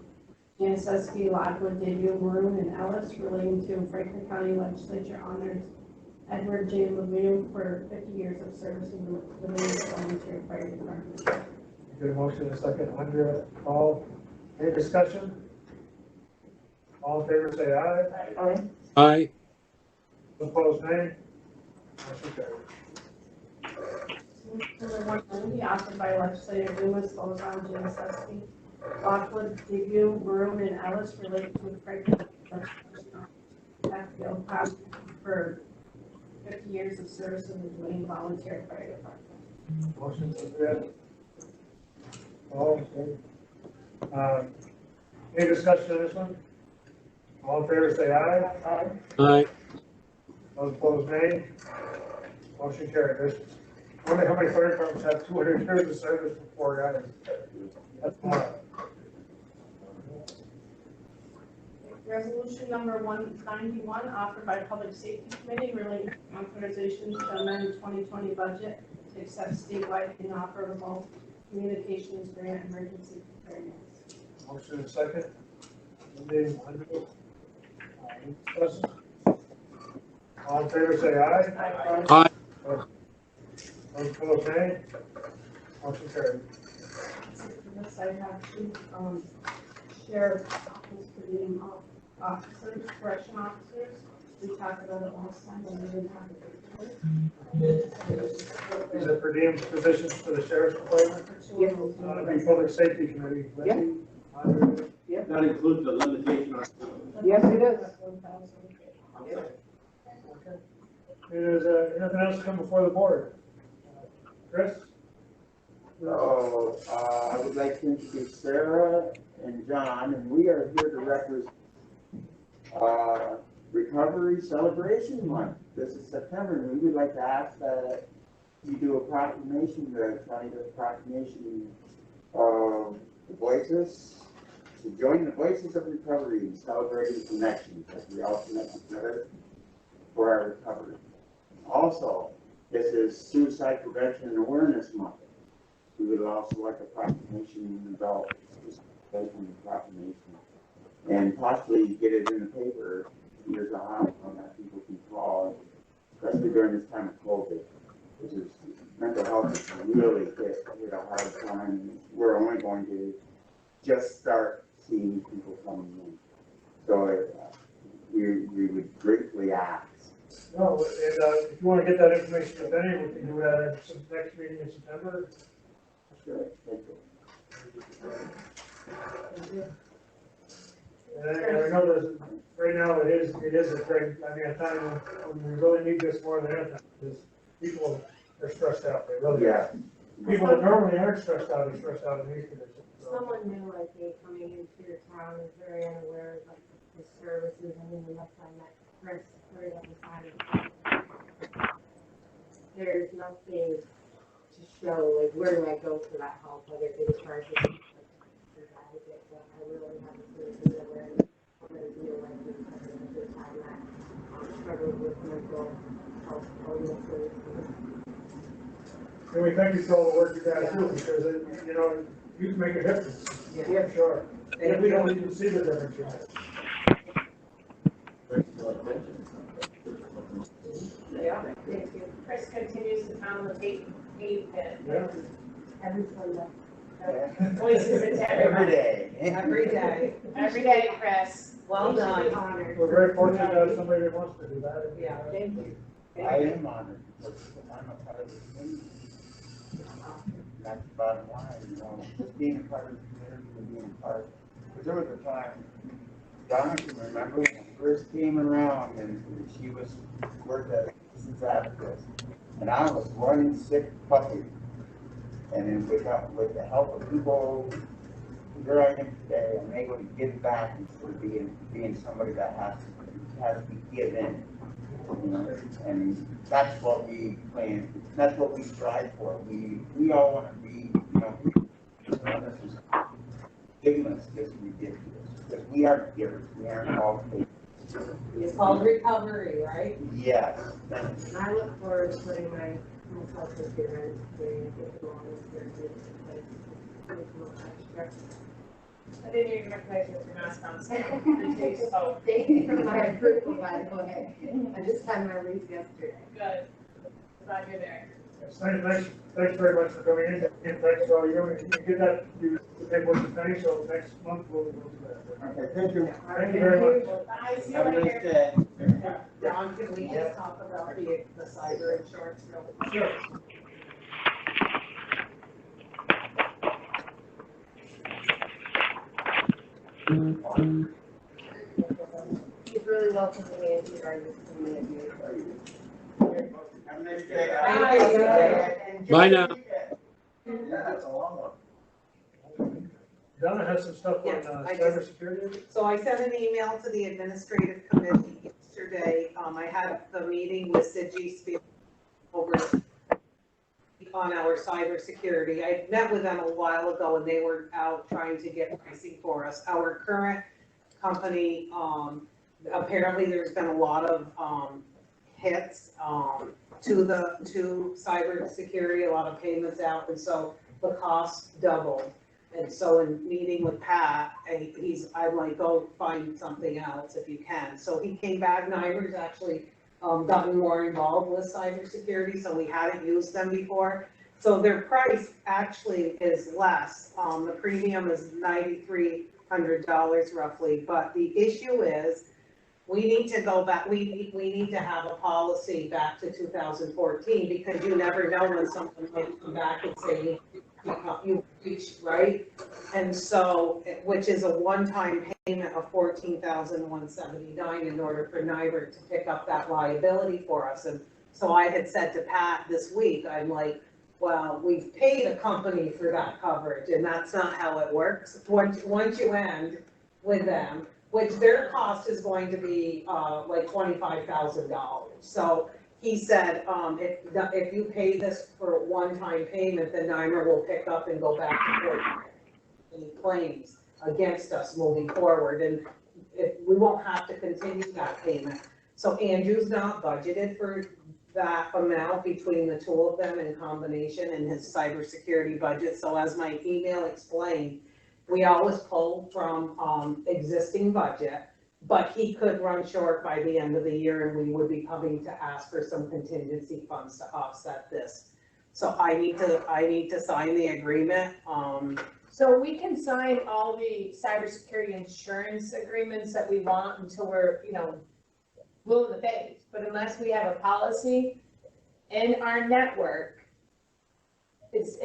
[SPEAKER 10] Januszewski, Lockwood, Debut, Maroon, and Ellis, relating to Franklin County Legislature honors Edward J. Levine for 50 years of service in the Levine Volunteer Fire Department.
[SPEAKER 1] Get a motion in a second. Andrea, Paul, any discussion? All in favor, say aye.
[SPEAKER 8] Aye.
[SPEAKER 5] Aye.
[SPEAKER 1] Opposed, nay. Motion carries.
[SPEAKER 10] Number 190, offered by legislator Dumas, Lozon, Januszewski, Lockwood, Debut, Maroon, and Ellis, related to the Franklin Legislature FPL Pass for 50 years of service in the Dwayne Volunteer Fire Department.
[SPEAKER 1] Motion to that. Paul, okay. Any discussion on this one? All in favor, say aye.
[SPEAKER 8] Aye.
[SPEAKER 5] Aye.
[SPEAKER 1] Those opposed, nay. Motion carried. I wonder how many fire departments have 200 years of service before guys. That's a lot.
[SPEAKER 10] Resolution number 191, offered by Public Safety Committee, relating to authorization to amend 2020 budget to accept statewide inoperable communications grant emergency preparedness.
[SPEAKER 1] Motion and second. Any discussion? All in favor, say aye.
[SPEAKER 5] Aye.
[SPEAKER 1] Those opposed, nay. Motion carried.
[SPEAKER 10] For this, I have two, sheriff's office per diem officers, correction officers. We talked about it last time, but we didn't have it.
[SPEAKER 1] These are per diem positions for the sheriff's department. The public safety committee. Lindsay, Andrea,
[SPEAKER 7] That includes the limitation on.
[SPEAKER 8] Yes, it is.
[SPEAKER 1] Is, anything else come before the board? Chris?
[SPEAKER 11] I would like to introduce Sarah and John, and we are here to represent Recovery Celebration Month. This is September, and we would like to ask that you do a proclamation, the county does a proclamation of the voices, to join the Voices of Recovery in celebrating connections, as we all connect together for our recovery. Also, this is Suicide Prevention and Awareness Month. We would also like a proclamation about the proclamation and possibly get it in the paper. Here's a hotline that people can call, especially during this time of COVID, which is mental health is really hit a hard time. We're only going to just start seeing people coming in. So we would gratefully ask.
[SPEAKER 1] No, and, if you want to get that information to Benny, we can do that at some next meeting in September.
[SPEAKER 11] Sure, thank you.
[SPEAKER 1] And I know there's, right now it is a great, a time when we really need this more than anything, because people are stressed out, they really are.
[SPEAKER 11] Yeah.
[SPEAKER 1] People that normally aren't stressed out are stressed out in these conditions, so.
[SPEAKER 12] Someone new like me coming into your town is very unaware of like the services. I mean, unless I met Chris right at the time. there's nothing to show, like, where do I go for that help, whether it is charges. I really haven't seen it where I'm gonna deal with the time that I'm struggling with mental health illnesses.
[SPEAKER 1] And we thank you for all the work you guys do, because it, you know, you can make a difference. Yeah, sure. And we don't even see the difference yet.
[SPEAKER 6] Yeah. Thank you. Chris continues to pound the pavement.
[SPEAKER 1] Yeah.
[SPEAKER 6] Every Sunday. Voices into everyone.
[SPEAKER 11] day.
[SPEAKER 2] Every day.
[SPEAKER 6] Every day, Chris.
[SPEAKER 2] Well
[SPEAKER 12] You should be
[SPEAKER 2] done.
[SPEAKER 12] honored.
[SPEAKER 1] We're very fortunate to have somebody that wants to do that.
[SPEAKER 2] Yeah.
[SPEAKER 12] Thank you.
[SPEAKER 11] I am honored, because I'm a part of the community. That's the bottom line, you know, just being a part of the community and being a part, because there was a time, Donna can remember when I first came around and she was worked at Citizens Advocates, and I was one sick puppy. And then with the help of people, here I am today, I'm able to give back instead of being somebody that has to be given. You know, and that's what we plan, that's what we strive for. We all want to be, you know, this is giving us this ridiculous, because we are givers, we aren't all takers.
[SPEAKER 2] It's called recovery, right?
[SPEAKER 11] Yes.
[SPEAKER 12] And I look forward to putting myself into your experience with the long
[SPEAKER 6] I didn't even recognize you as your mascot.
[SPEAKER 12] Oh, thank you for my approval, by the way. I just had my lease yesterday.
[SPEAKER 6] Good. Glad you're there.
[SPEAKER 1] Thanks very much for coming in, and thanks for all you doing. You get that, you paperwork to finish, so next month we'll do that.
[SPEAKER 11] Okay, thank you.
[SPEAKER 1] Thank you very much.
[SPEAKER 6] Bye, see you
[SPEAKER 11] Have a nice
[SPEAKER 6] later.
[SPEAKER 11] day.
[SPEAKER 2] John, can we just talk about the cyber insurance real quick?
[SPEAKER 1] Sure.
[SPEAKER 12] He's really welcome to me if you are just community.
[SPEAKER 11] Have a nice day.
[SPEAKER 2] Bye.
[SPEAKER 5] Bye now.
[SPEAKER 11] Yeah, that's a long one.
[SPEAKER 1] Donna has some stuff on
[SPEAKER 2] Yes, I just-
[SPEAKER 1] cybersecurity.
[SPEAKER 2] So I sent an email to the administrative committee yesterday. I had the meeting with Sidgy Spiel over on our cybersecurity. I met with them a while ago and they were out trying to get pricing for us. Our current company, apparently there's been a lot of, hits, to cybersecurity, a lot of payments out, and so the cost doubled. And so in meeting with Pat, I'm like, go find something else if you can. So he came back, NYMER's actually gotten more involved with cybersecurity, so we hadn't used them before. So their price actually is less. The premium is $9,300 roughly, but the issue is we need to go back, we need to have a policy back to 2014 because you never know when someone might come back and say, you reached, right? And so, which is a one-time payment of $14,179 in order for NYMER to pick up that liability for us. And so I had said to Pat this week, I'm like, well, we've paid a company for that coverage and that's not how it works. Once you end with them, which their cost is going to be like $25,000. So he said, if you pay this for a one-time payment, then NYMER will pick up and go back to court any claims against us moving forward, and we won't have to continue that payment. So Andrew's not budgeted for that amount between the two of them in combination in his cybersecurity budget. So as my email explained, we always pull from existing budget, but he could run short by the end of the year and we would be coming to ask for some contingency funds to offset this. So I need to sign the agreement.
[SPEAKER 6] So we can sign all the cybersecurity insurance agreements that we want until we're, blue in the face. But unless we have a policy in our network, it's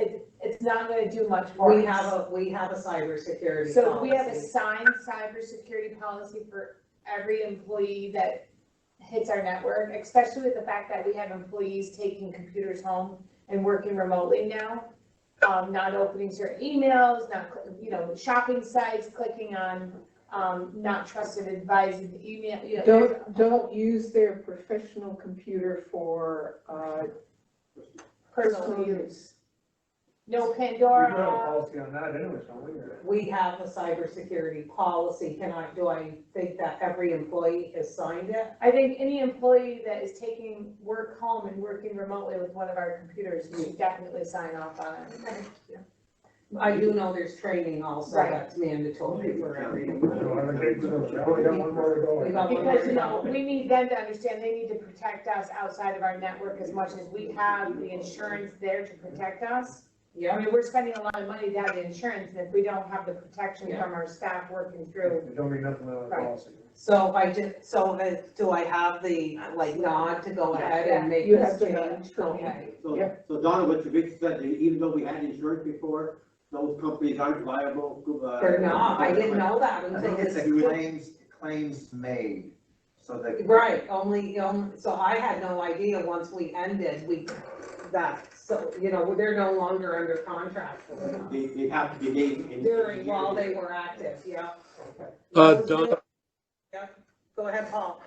[SPEAKER 6] not gonna do much for us.
[SPEAKER 2] We have a cybersecurity policy.
[SPEAKER 6] So we have a signed cybersecurity policy for every employee that hits our network, especially with the fact that we have employees taking computers home and working remotely now. Not opening certain emails, not, shopping sites, clicking on, not trusted advising, email, you know.
[SPEAKER 8] Don't use their professional computer for,
[SPEAKER 6] Personal use. No
[SPEAKER 1] We do have a
[SPEAKER 6] Pandora,
[SPEAKER 1] policy on that anyways, don't we? Or-
[SPEAKER 2] We have a cybersecurity policy. Do I think that every employee has signed it?
[SPEAKER 6] I think any employee that is taking work home and working remotely with one of our computers should definitely sign off on it.
[SPEAKER 2] I do know there's training also
[SPEAKER 6] Right.
[SPEAKER 2] that's mandatory for every
[SPEAKER 1] I don't have a date, so we only got one more to go.
[SPEAKER 2] We got one
[SPEAKER 6] Because, you know, we need them to understand they need to protect us outside of our network as much as we have the insurance there to protect us. I
[SPEAKER 2] Yeah,
[SPEAKER 6] mean, we're spending a lot of money to have the insurance, and if we don't have the protection
[SPEAKER 2] Yeah.
[SPEAKER 6] from our staff working through,
[SPEAKER 1] It don't mean nothing on the
[SPEAKER 6] Right.
[SPEAKER 1] policy.
[SPEAKER 2] so do I have the, like, nod to go ahead and make
[SPEAKER 8] You
[SPEAKER 2] this
[SPEAKER 8] have to nod.
[SPEAKER 2] change? Okay.
[SPEAKER 7] So, so Donna, what Vic said, that even though we had insurance before, those companies aren't liable.
[SPEAKER 2] They're not, I didn't know that
[SPEAKER 11] I
[SPEAKER 2] until
[SPEAKER 11] think it's
[SPEAKER 2] this.
[SPEAKER 11] a claims made, so that.
[SPEAKER 2] Right, so I had no idea once we ended, so, you know, they're no longer under contract with us.
[SPEAKER 7] They have to be made.
[SPEAKER 2] During, while they were active, yeah.
[SPEAKER 5] Don,
[SPEAKER 2] Yep. Go ahead, Paul.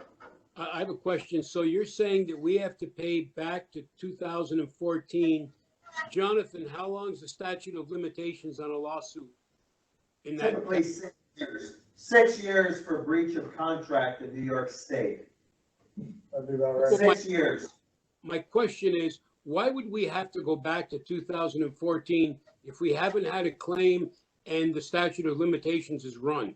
[SPEAKER 5] I have a question. So you're saying that we have to pay back to 2014. Jonathan, how long is the statute of limitations on a lawsuit? In that,
[SPEAKER 11] Typically 6 years. 6 years for breach of contract in New York State.
[SPEAKER 1] That'd be about right.
[SPEAKER 11] 6 years.
[SPEAKER 5] my question is, why would we have to go back to 2014 if we haven't had a claim and the statute of limitations is run?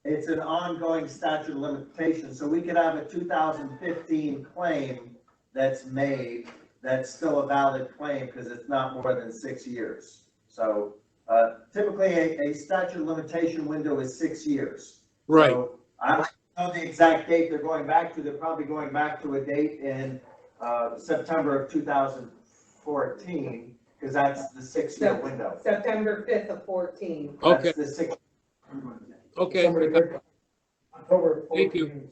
[SPEAKER 11] It's an ongoing statute of limitations, so we could have a 2015 claim that's made, that's still a valid claim because it's not more than 6 years. So typically a statute of limitation window is 6 years.
[SPEAKER 5] Right.
[SPEAKER 11] So I don't know the exact date they're going back to. They're probably going back to a date in September of 2014, because that's the 6-year window.
[SPEAKER 2] September 5th of 14.
[SPEAKER 5] Okay.
[SPEAKER 11] That's the 6.
[SPEAKER 5] Okay.
[SPEAKER 1] Somebody pick October 14.
[SPEAKER 5] Thank you.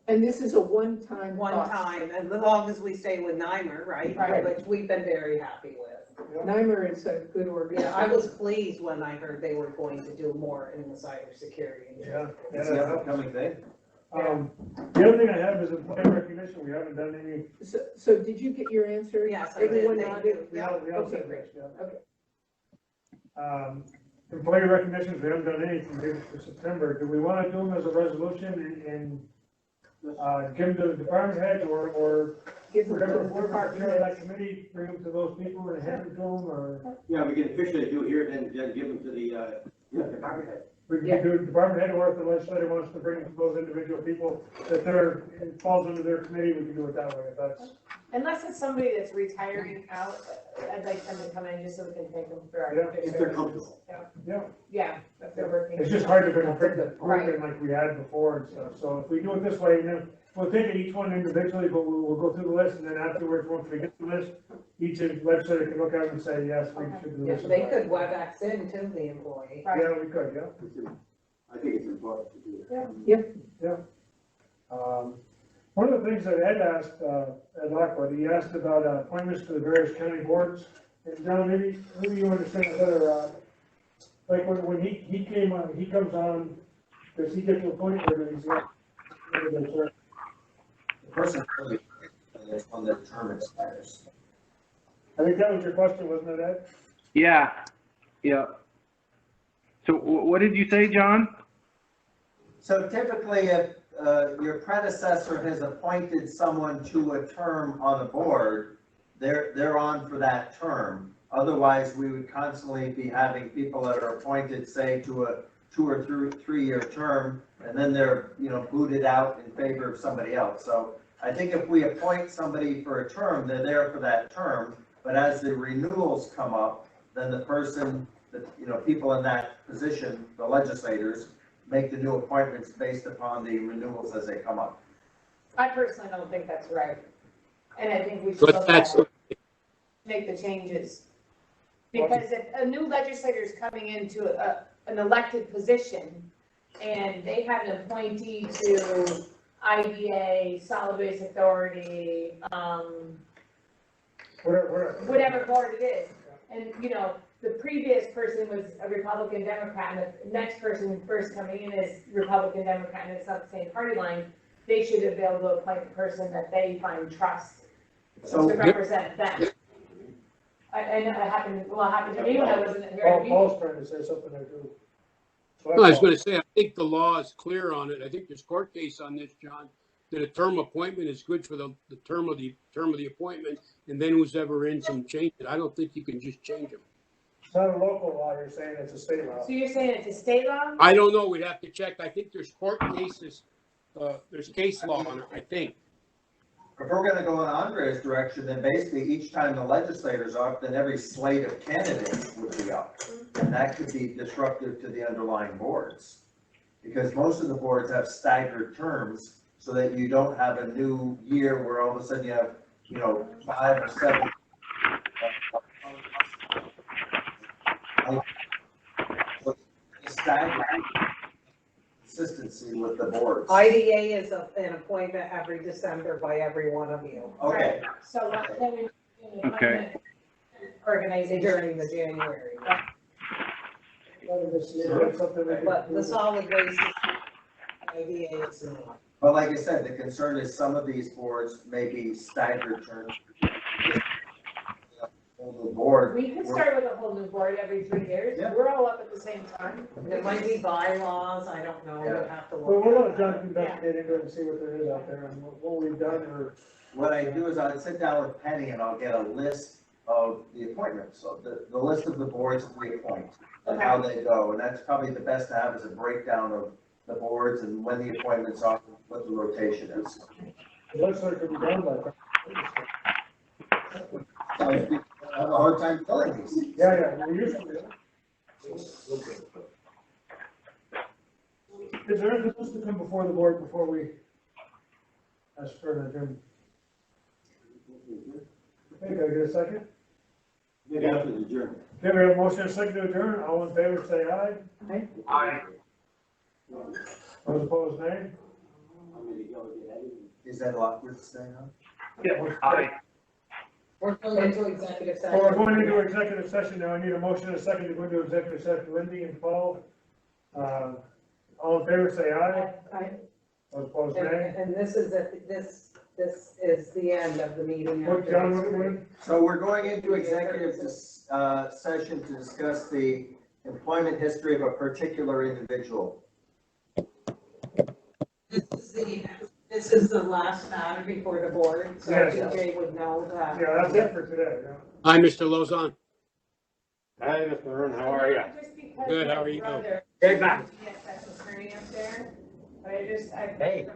[SPEAKER 8] And this is a one-time
[SPEAKER 2] One
[SPEAKER 8] cost.
[SPEAKER 2] time, as long as we stay with Nymer, right?
[SPEAKER 8] Right.
[SPEAKER 2] Which we've been very happy with.
[SPEAKER 8] Nymer is a good
[SPEAKER 2] Yeah,
[SPEAKER 8] organization.
[SPEAKER 2] I was pleased when I heard they were going to do more in the cybersecurity.
[SPEAKER 1] Yeah.
[SPEAKER 11] It's the upcoming thing.
[SPEAKER 1] The other thing I have is employee recognition. We haven't done any.
[SPEAKER 8] So did you get your answer?
[SPEAKER 2] Yes, I did,
[SPEAKER 8] Everyone
[SPEAKER 2] thank
[SPEAKER 8] nodded?
[SPEAKER 2] you.
[SPEAKER 1] We have
[SPEAKER 8] Okay,
[SPEAKER 1] said
[SPEAKER 8] great.
[SPEAKER 1] this, yeah.
[SPEAKER 8] Okay.
[SPEAKER 1] Employee recognitions, we haven't done anything here for September. Do we want to do them as a resolution and give them to the department heads or
[SPEAKER 8] Give them
[SPEAKER 1] whatever,
[SPEAKER 8] to the
[SPEAKER 1] whoever
[SPEAKER 8] department
[SPEAKER 1] chair of that
[SPEAKER 8] heads.
[SPEAKER 1] committee, bring them to those people and hand them to them, or
[SPEAKER 7] Yeah, we can officially do it here, then give them to the, department head.
[SPEAKER 1] we can do department head, or if the legislator wants to bring them to those individual people that it falls under their committee, we can do it that way, if that's.
[SPEAKER 6] unless it's somebody that's retiring out, I'd like them to come in just so we can take them through our.
[SPEAKER 1] Yeah,
[SPEAKER 7] if they're comfortable.
[SPEAKER 1] Yeah,
[SPEAKER 6] Yeah, if they're working.
[SPEAKER 1] it's just hard to bring a big
[SPEAKER 6] Right.
[SPEAKER 1] group in like we had before and stuff, so if we do it this way, and then we'll take each one individually, but we'll go through the list, and then afterwards, once we get the list, each legislator can look at it and say, yes, we should do
[SPEAKER 2] Yeah,
[SPEAKER 1] this.
[SPEAKER 2] they could WebEx in to the employee.
[SPEAKER 1] Yeah, we could, yeah.
[SPEAKER 7] I think it's important to do it.
[SPEAKER 1] One of the things that Ed asked, at Lockwood, he asked about appointments to the various county boards. And John, maybe you understand better, like when he came on, he comes on, does he get to a point where he's like?
[SPEAKER 11] The person really, when their term expires.
[SPEAKER 1] I think that was your question, wasn't it, Ed?
[SPEAKER 3] Yeah, yeah. So what did you say, John?
[SPEAKER 11] So typically, if your predecessor has appointed someone to a term on the board, they're on for that term. Otherwise, we would constantly be having people that are appointed, say, to a 2 or 3-year term, and then they're, booted out in favor of somebody else. So I think if we appoint somebody for a term, they're there for that term, but as the renewals come up, then the person, people in that position, the legislators, make the new appointments based upon the renewals as they come up.
[SPEAKER 6] I personally don't think that's right. And I think we should
[SPEAKER 5] But
[SPEAKER 6] look
[SPEAKER 5] that's,
[SPEAKER 6] at, make the changes. Because if a new legislator is coming into an elected position and they have an appointee to IDA, Solid Waste Authority,
[SPEAKER 1] Whatever.
[SPEAKER 6] whatever board it is, and, you know, the previous person was a Republican Democrat, and the next person first coming in is Republican Democrat, and it's not the same party line, they should be able to appoint the person that they find trust
[SPEAKER 11] So-
[SPEAKER 6] to represent them. I know it happened to me when I wasn't at very.
[SPEAKER 1] Paul's trying to say something there too. So
[SPEAKER 5] No, I was
[SPEAKER 1] that's all.
[SPEAKER 5] gonna say, I think the law is clear on it. I think there's court case on this, John, that a term appointment is good for the term of the appointment, and then who's ever in can change it. I don't think you can just change them.
[SPEAKER 1] It's not a local law, you're saying it's a state law.
[SPEAKER 6] So you're saying it's a state law?
[SPEAKER 5] I don't know, we'd have to check. I think there's court cases, there's case law on it, I think.
[SPEAKER 13] If we're gonna go in Andre's direction, then basically each time the legislator's up, then every slate of candidates would be up. And that could be disruptive to the underlying boards. Because most of the boards have staggered terms, so that you don't have a new year where all of a sudden you have, 5 or 7. Staggered consistency with the boards.
[SPEAKER 2] IDA is an appointment every December by every one of you
[SPEAKER 13] Okay,
[SPEAKER 6] So what, then we.
[SPEAKER 3] Okay.
[SPEAKER 6] Organization.
[SPEAKER 2] during the January.
[SPEAKER 1] That's something we can
[SPEAKER 2] But the
[SPEAKER 1] do.
[SPEAKER 2] solid waste IDA is not.
[SPEAKER 13] but like I said, the concern is some of these boards may be staggered terms. The board.
[SPEAKER 6] We could start with a whole new board every 3 years,
[SPEAKER 13] Yeah.
[SPEAKER 6] we're all up at the same time.
[SPEAKER 2] There might be bylaws, I don't know, we'll have to
[SPEAKER 1] Well,
[SPEAKER 2] look.
[SPEAKER 1] we'll let John investigate into it and see what there is out there and what we've done or.
[SPEAKER 13] What I do is I'd sit down with Penny and I'll get a list of the appointments, so the list of the boards we appoint and how they go, and that's probably the best to have is a breakdown of the boards and when the appointments are, what the rotation is.
[SPEAKER 1] It looks like it could be done by.
[SPEAKER 13] I have a hard time filling these.
[SPEAKER 1] Yeah, we usually do. Is there anything else to come before the board before we ask for an adjournment? Okay, can I get a second?
[SPEAKER 7] Maybe after the adjournment.
[SPEAKER 1] Okay, we have a motion and a second to adjourn, all in favor say aye.
[SPEAKER 3] Aye.
[SPEAKER 1] Those opposed, nay.
[SPEAKER 7] I'm gonna go get Eddie.
[SPEAKER 13] Is that awkward staying on?
[SPEAKER 3] Yeah, aye.
[SPEAKER 2] We're going into executive
[SPEAKER 1] So we're
[SPEAKER 2] session.
[SPEAKER 1] going into executive session now, I need a motion and a second to go into executive session, Lindy and Paul. All in favor say aye.
[SPEAKER 2] Aye.
[SPEAKER 1] Those opposed, nay.
[SPEAKER 2] And this is this is the end of the meeting.
[SPEAKER 1] What, John, what?
[SPEAKER 13] So we're going into executive session to discuss the employment history of a particular individual.
[SPEAKER 2] This is the last matter before the board, so
[SPEAKER 1] Yes.
[SPEAKER 2] TJ would know that.
[SPEAKER 1] Yeah, that's it for today, yeah.
[SPEAKER 5] Hi, Mr. Lozon.
[SPEAKER 3] Hi, Mr. Aaron, how are you?
[SPEAKER 6] Just because
[SPEAKER 5] Good,
[SPEAKER 6] my
[SPEAKER 5] how are you?
[SPEAKER 6] brother
[SPEAKER 3] Good, man.
[SPEAKER 6] used to be a special attorney up there, but I
[SPEAKER 3] Hey.